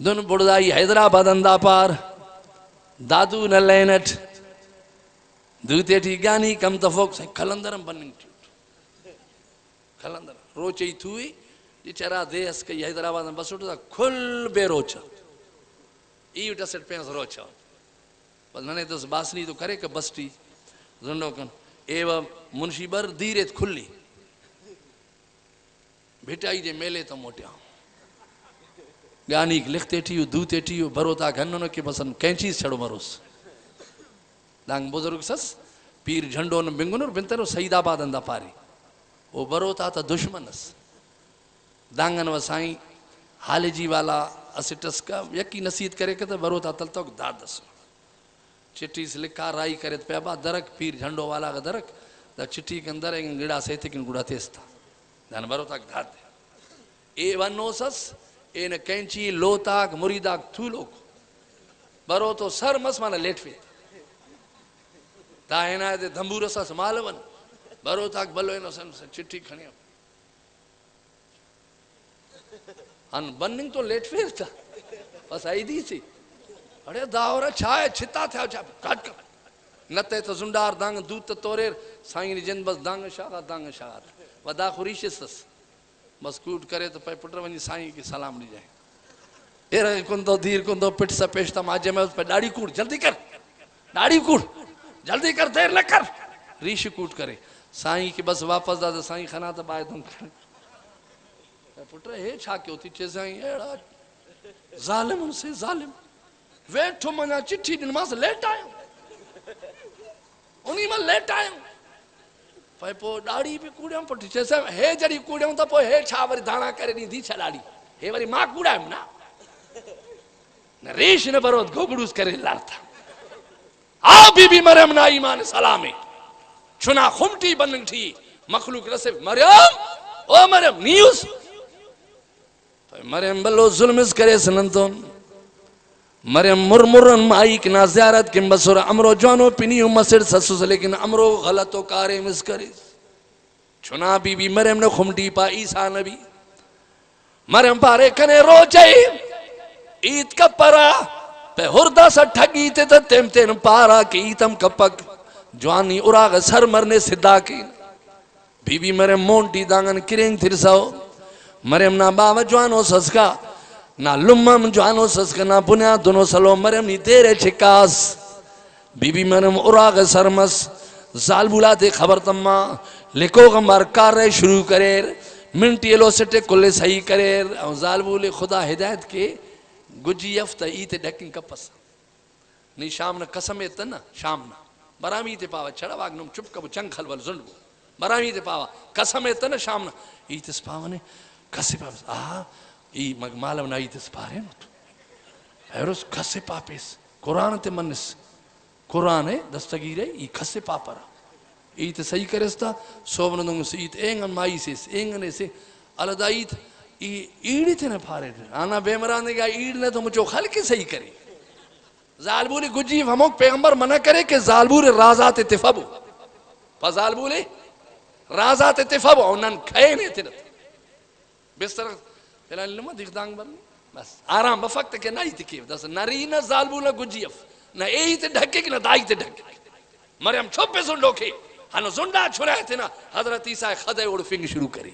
دن بڑھدائی حیدرآباد اندہ پار دادو نہ لینٹ دوتے ٹھی گانی کم تفوق سائیں کھلندرم بننگ ٹیوٹ کھلندرم روچی تھوئی جی چرا دیس کئی حیدرآباد میں بس اٹھتا کھل بے روچا ایو ٹسٹ پینس روچا بس ننے تو باسنی تو کرے کہ بسٹی زندو کن ایو منشی بر دیرت کھلی بھٹائی دے میلے تو موٹیا گانی لکھتے ٹھیو دوتے ٹھیو بروتا گھننو کے بسن کینچیز چھڑو مروس دانگ بزرگ سس پیر جھنڈو نے بنگنر بنترو سعید آباد اندہ پاری وہ بروتا تا دشمنس دانگن و سائیں حال جی والا اسٹس کا یکی نصیحت کرے کہ بروتا تل تک دادس چٹی سے لکھا رائی کرے پیابا درک پیر جھنڈو والا کا درک دا چٹی کے اندر ایک گڑا سیتے کن گڑا تیز تھا دان برو تاک دھات دے اے ونو سس اے نا کینچی لو تاک مریداک تھولو کو برو تو سر مس مانا لیٹ فے تا اینا دے دھمبور سس مالون برو تاک بلو اینا سن چٹی کھنی ان بننگ تو لیٹ فے تھا بس آئی دی سی اڑے داورا چھائے چھتا تھا کٹ کٹ نتے تو زندار دانگ دوت توریر سائنی جن بس دانگ شاگات ودا خوریش سس بس کوٹ کرے تو پہ پٹر ونی سائیں کی سلام لی جائے ایرہ کندو دیر کندو پٹ سا پیشتا ماجے میں اس پہ ڈاڑی کوٹ جلدی کر ڈاڑی کوٹ جلدی کر دیر نہ کر ریش کوٹ کرے سائیں کی بس واپس دا سائیں خنا تا بائے دن کر پٹر ہے چھا کے ہوتی چیزیں ایڑا ظالم ان سے ظالم ویٹھو منا چٹھی دن ماں سے لیٹ آئے انہی میں لیٹ آئے پہ پو ڈاڑی پہ کوڑے ہم پٹی چیسے ہے جڑی کوڑے ہوں تا پو ہے چھا وری دانا کرے نہیں دی چھا ڈاڑی ہے وری ماں کوڑا ہے نا ریش نے برود گوگڑوس کرے لارتا آ بی بی مریم نا ایمان سلامی چنا خمٹی بننگ تھی مخلوق رسف مریم او مریم نیوز مریم بلو ظلمز کرے سننتون مریم مرمرن مائیک نا زیارت کم بسور امرو جوانو پینیو مسر سسوس لیکن امرو غلطو کارے مز کرے چنا بی بی مریم نے خمٹی پا عیسیٰ نبی مریم پارے کنے رو جائی عید کا پرا پہ ہردہ سا ٹھگی تے تا تیم تین پارا کی عیدم کپک جوانی اراغ سر مرنے صدا کی بی بی مریم مونٹی دانگن کرنگ تھرساو مریم نا باو جوانو سسکا نا لمم جوانو سسکا نا بنیا دونو سلو مریم نی دیرے چھکاس بی بی مریم اراغ سرمس زالبولا تے خبر تمہ لکو غمبار کار رہے شروع کریر منٹی لو سٹے کلے صحیح کریر زالبولے خدا ہدایت کے گجی یفتہ ایتے ڈھکن کپس نی شام نا قسم ایتا نا شام نا برامی تے پاوا چھڑا واگنم چپ کبو چنگ خلول زنڈو برامی تے پاوا قسم ایتا نا شام نا ایتے سپاوا نے کسی پاوا ای مالو نا ایتے سپارے نا تو ایروس کسی پاپیس قرآن تے منس قرآن ہے دستگیر ہے ای کسی پاپرا ایتے صحیح کرستا سوبن دنگو سے ایت اینگن مائی سے اینگن سے علدہ ایت ایڑی تے نے پھارے تھے آنا بے مران نے کہا ایڑ نے تو مجھو خلقی صحیح کری ظالبوری گجی ہموک پیغمبر منع کرے کہ ظالبوری رازات اتفابو فضال بولے رازات اتفاب عنن کھئے نہیں تھے بستر فیلان لما دیکھ دانگ برنی بس آرام بفقت کہ نائی تکیف دس نری نہ زال بولا گجیف نہ ایہی تے ڈھکے کہ نہ دائی تے ڈھکے مریم چھپ پہ سن ڈوکے ہنو زندہ چھرائے تھے نا حضرت عیسیٰ خدے اڑفنگ شروع کری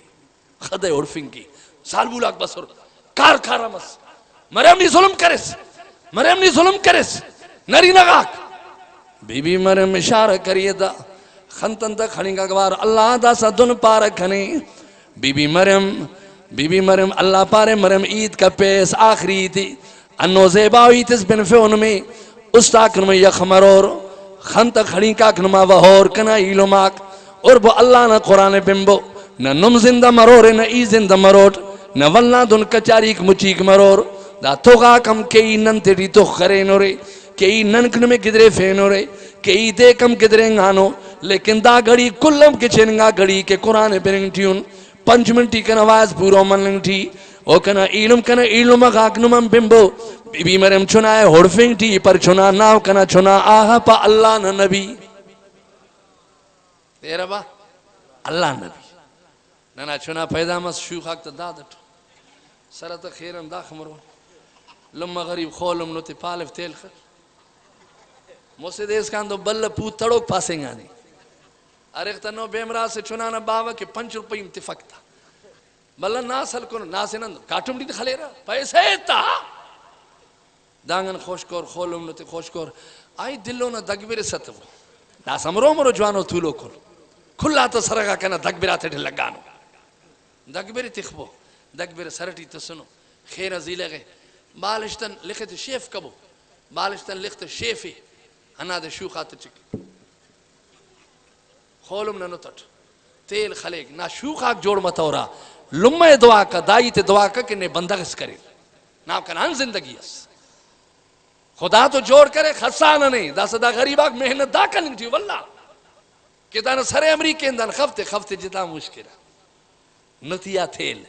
خدے اڑفنگ کی زال بولا بسر کار کارا مس مریم نہیں ظلم کرس مریم نہیں ظلم کرس نری نگاک بی بی مریم اشارہ کریے دا خنتن تا کھڑی کا گوار اللہ دا سا دن پارا کھنے بی بی مریم اللہ پارے مریم عید کا پیس آخری تھی انو زیباوی تس بن فیون میں اس تاکن میں یک مرور خنت کھڑی کا کنما وحور کنا ایلو ماک اور بو اللہ نا قرآن بمبو نہ نم زندہ مرور نہ ای زندہ مروٹ نہ ولنا دن کچاریک مچیک مرور دا توغا کم کئی نن تیری تخ کرے نورے کئی ننکن میں گدرے فینورے کئی دے کم گدرے ngano لیکن دا گڑی کلم کے چنگا گڑی کے قرآن برنگ ٹیون 5 منٹی کنا آواز پورو منلنگ ٹھی او کنا ایلم غاک نمم بمبو بی بی مریم چنائے ہوڑفنگ ٹھی پر چنا ناو کنا چنا آہا پا اللہ نا نبی تیرا با اللہ نبی نانا چنا پیدا مس شوخاک تا دادتو سرط خیرم دا خمرو لما غریب خولم نو تی پالف تیل خر موسیق دیس کان دو بل پوت تڑوک پاسیں گانے ارختنو بیمرا سے چنانا باوا کہ 5 روپے امتفاق تھا بلہ ناسل کنو ناسنند کاٹم دیت خلے رہا پیسے تا دانگن خوش کور خولم نتی خوش کور آئی دلو نا دگبیر ستو ناس امرو مرو جوانو تولو کر کھلا تا سرگا کنا دگبیرات ڈھل لگانو دگبیر تخبو دگبیر سرٹی تسنو خیر ازیلے گئے بالشتن لکھت شیف کبو بالشتن لکھت شیفی ہنا دے شوخات چکی خولم ننو تٹ تیل خلیق نا شوخاک جوڑ متورا لمہ دعا کا دائی تے دعا کا کہ نے بندغس کرے نا کنان زندگی اس خدا تو جوڑ کرے خسانہ نہیں دا صدا غریباک محنت دا کنن تھی واللہ کہ دانا سر امریکہ اندان خفتے جتا مشکل نتیہ تیل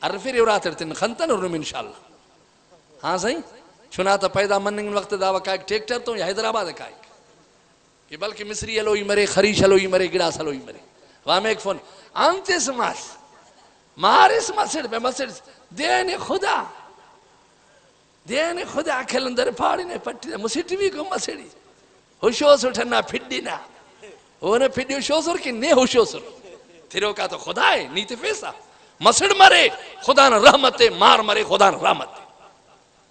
عرفی ریوراتر تن خنتن ارنم انشاءاللہ ہاں صحیح چناتا پیدا مننگ وقت دعویٰ کائک ٹیکٹر تو یا حیدرآباد کائک کہ بلکہ مصری علوی مرے خریش علوی مرے گڑاس علوی مرے وہاں ایک فون آنتے سماس مارس مسجد پہ مسجد دین خدا کھلندر پھاڑی نے پٹی مسیٹی بھی کو مسیڑی ہوشوس اٹھنا پھڈی نا اوہ پھڈی ہوشوس اور کی نہیں ہوشوس تیرو کا تو خدا ہے نیت فیسا مسجد مرے خدا نے رحمت مار مرے خدا نے رحمت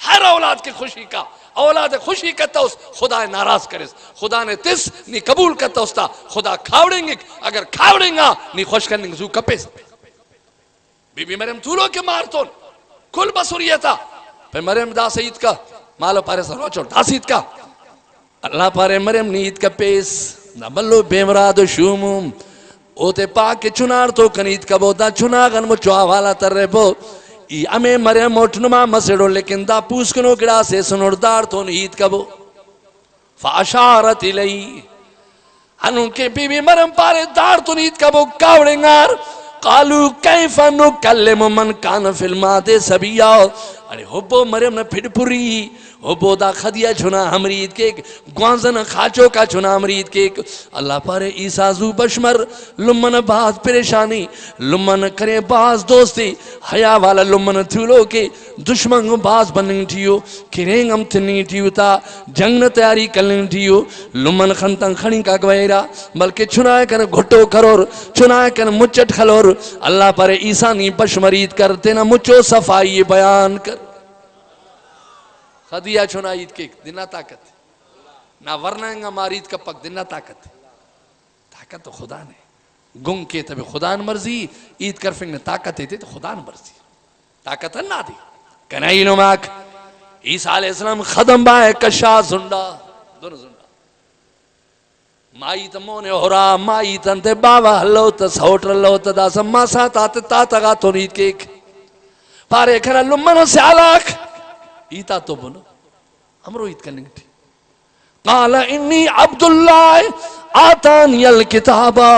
ہر اولاد کی خوشی کا اولاد خوشی کرتا اس خدا ناراض کرے خدا نے تس نی قبول کرتا اس تا خدا کھاوڑیں گے اگر کھاوڑیں گا نی خوش کرنے گے زو کپے بی بی مریم تولو کے مارتون کل بسوریتا پہ مریم دا سید کا مالو پارے سر روچو دا سید کا اللہ پارے مریم نیت کا پیس نبلو بیمراد شوموم اوتے پاک کے چنار تو کنیت کا بودا چناغن مچو آوالا تر رہے بو امیں مریم موٹنما مسڑو لیکن دا پوس کنو گڑا سے سنوردار تو نیت کا بو فاشارت الی انہوں کے بی بی مریم پارے دار تو نیت کا بو کاوڑنگار قالو کیف نکلم من کان فی الماد سبیا ارے حبو مریم نے پھڑ پوری حبو دا خدیہ چھنا ہمرید کے گوانزن خاچو کا چھنا ہمرید کے اللہ پارے عیسیٰ زو بشمر لمن باز پریشانی لمن کرے باز دوستی حیاء والا لمن تھولو کے دشمن باز بننگ ٹھیو کریں ہم تھنی ٹھیو تا جنگ تیاری کرنگ ٹھیو لمن خنتن کھڑی کا گویرہ بلکہ چھنائے کر گھٹو کرور چھنائے کر مچٹ کھلور اللہ پارے عیسیٰ نی بشمرید کرتے نا مچو صفائی بیان کر خدیہ چھونا عید کے دنہ طاقت ہے نہ ورنہ مارید کا پک دنہ طاقت ہے طاقت تو خدا نے گنگ کے تبھی خدا نے مرضی عید کرفنگ نے طاقت دیتے تو خدا نے مرضی طاقت ہے نہ دی کنائی نماک عیسیٰ علیہ السلام خدم بائے کشا زندہ دونوں زندہ مائی تمونے ہو رہا مائی تنتے باوا ہلو تس ہوٹر لو تدا سما ساتھ آتے تاتا تو عید کے پارے کھنا لمنوں سے علاق ایتا تو بنو ہمرو ایت کرنے گی قال انی عبداللہ آتانی الکتابا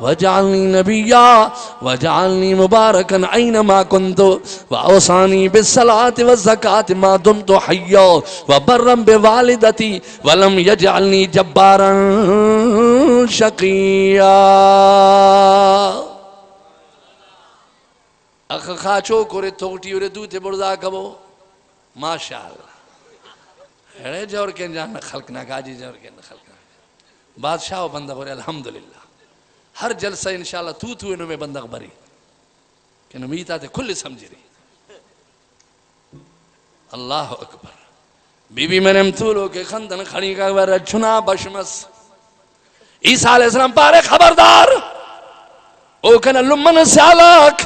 وجعلنی نبیا وجعلنی مبارکن اینما کنتو واوصانی بالصلاة والزکاة ما دمت حیا وبرم بوالدتی ولم یجعلنی جبارا شقيا اخ خاچو کرے توٹی اور دوتے بردا کبو ماشاءاللہ اڑے جور کے جان خلق نہ گاجی جور کے خلق نہ بادشاہ و بندہ برے الحمدللہ ہر جلسہ انشاءاللہ تو انہوں میں بندہ بری کہ نمیتا تے کھل سمجھ رہی اللہ اکبر بی بی میں نے امتولو کے خندن کھڑی کا ور چھنا بشمس عیسیٰ علیہ السلام پارے خبردار او کنا لمن سیالاک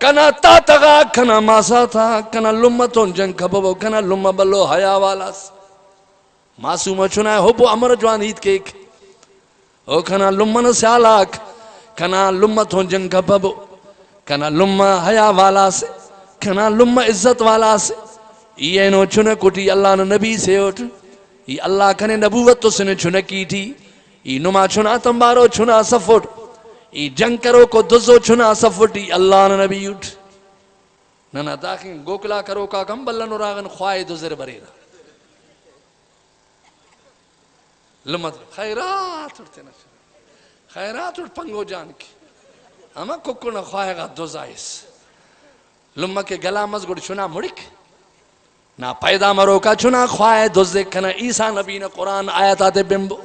کنا تا تغا کنا ماسا تھا کنا لمتون جنگ کبو کنا لم بلو حیا والاس معصوم چھنا ہے حب امر جوان عید کیک او کنا لمن سیالاک کنا لمتون جنگ کبو کنا لم حیا والاس کنا لم عزت والاس یہ نو چھنے کٹی اللہ نے نبی سے اٹھ یہ اللہ کنے نبوت تو سنے چھنے کی تھی یہ نما چھنا تمبارو چھنا سفٹ یہ جنگ کرو کو دزو چھنا سفٹ یہ اللہ نے نبی اٹھ ننا داخل گوکلا کرو کا کم بلن راغن خواہ دزر بریرہ لمت خیرات اٹھتے نا خیرات اٹھ پنگو جان کی اما ککونا خواہ گا دزائیس لمہ کے گلا مزگڑ چھنا مڑک نا پیدا مرو کا چھنا خواہ دوزے کنا عیسیٰ نبی نے قرآن آیتا دے بمبو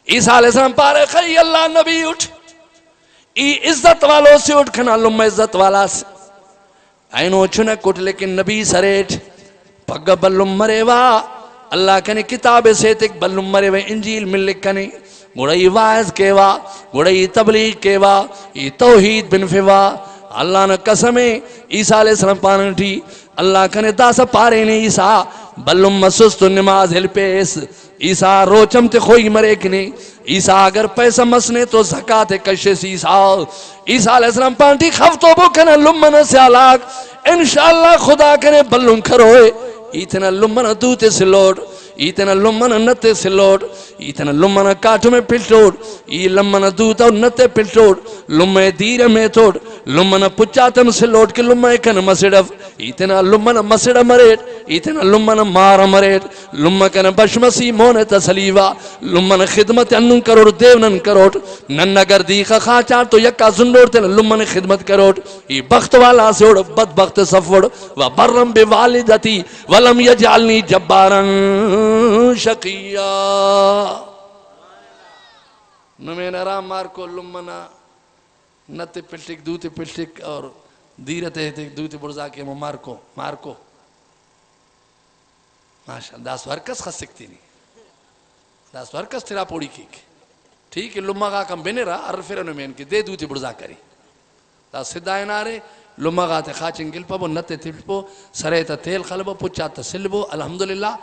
عیسیٰ علیہ السلام پارے خی اللہ نبی اٹھ ای عزت والوں سے اٹھ کنا لم عزت والا سے اینو چھنا کٹ لیکن نبی سریٹ پگ بلم مرے وا اللہ کنے کتاب سے تک بلم مرے وا انجیل مل لکھنے گوڑائی وائز کے وا گوڑائی تبلیغ کے وا ای توحید بن فوا اللہ نے قسمیں عیسیٰ علیہ السلام پانے تھی اللہ کنے داسا پارے نے عیسیٰ بلم مسست نماز ہل پیس عیسیٰ روچم تے خوئی مرے کنے عیسیٰ اگر پیسہ مسنے تو زکاة کشس عیسیٰ عیسیٰ علیہ السلام پانٹی خفتو بو کنے لمن سیالاک انشاءاللہ خدا کنے بلن کھروئے اتنا لمن دوتے سے لوٹ اتنا لمن نتے سے لوٹ اتنا لمن کاٹو میں پلٹوڑ ای لمن دوتا نتے پلٹوڑ لمن دیر میں توڑ لمن پچاتم سے لوٹ کے لمن کن مسڑف اتنا لمن مسڑ مریٹ اتنا لمن مار مریٹ لمن کن بشمسی مون تسلیوا لمن خدمت انن کروڑ دیونن کروڑ نن اگر دیخا خاچار تو یکا زندور تن لمن خدمت کروڑ ای بخت والا سے اڑ بد بخت سفوڑ و برم بی والدتی ولم یجعلنی جبارن شقیہ نمین ارام مار کو لمنا نتے پلٹک دوتے پلٹک اور دیرتے ہتک دوتے برزا کے مار کو ماشاءاللہ داس ورکس خس سکتی نہیں داس ورکس تیرا پوڑی کیک ٹھیک ہے لمہ گا کم بنے رہا عرفر نمین کے دے دوتے برزا کری داس صدای نارے لمہ گا تے خاچن گل پا نتے تلپو سریتا تیل خلبو پچاتا سلبو الحمدللہ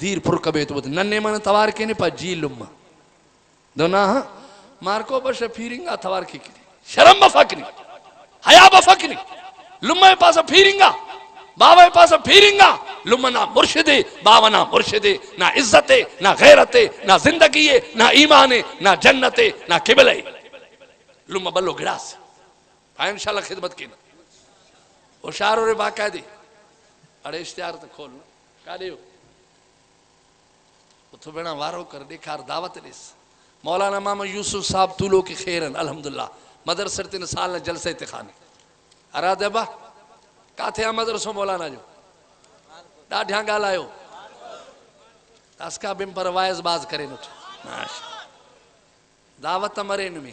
دیر پر کبے تو ننے من توار کے نہیں پا جی لمہ دونا ہاں مارکو بش پھیرنگا توار کی کری شرم بفکنی حیاء بفکنی لمہ پاسا پھیرنگا بابا پاسا پھیرنگا لمہ نہ مرشدے بابا نہ مرشدے نہ عزتے نہ غیرتے نہ زندگیے نہ ایمانے نہ جنتے نہ قبلے لمہ بلو گڑاس انشاءاللہ خدمت کی وہ شعر اور باقاعدی اڑے اشتہار تو کھولنا کہا ہو تو بینا وارو کر دیکھار دعوت لیس مولانا ماما یوسف صاحب طولو کی خیرن الحمدللہ مدرسہ تین سال جلسہ اتخانے ارادہ با کہتے ہیں مدرسہ مولانا جو ڈاڑھیاں گا لائیو اس کا بم پر وائز باز کرے نوٹ دعوت مرین میں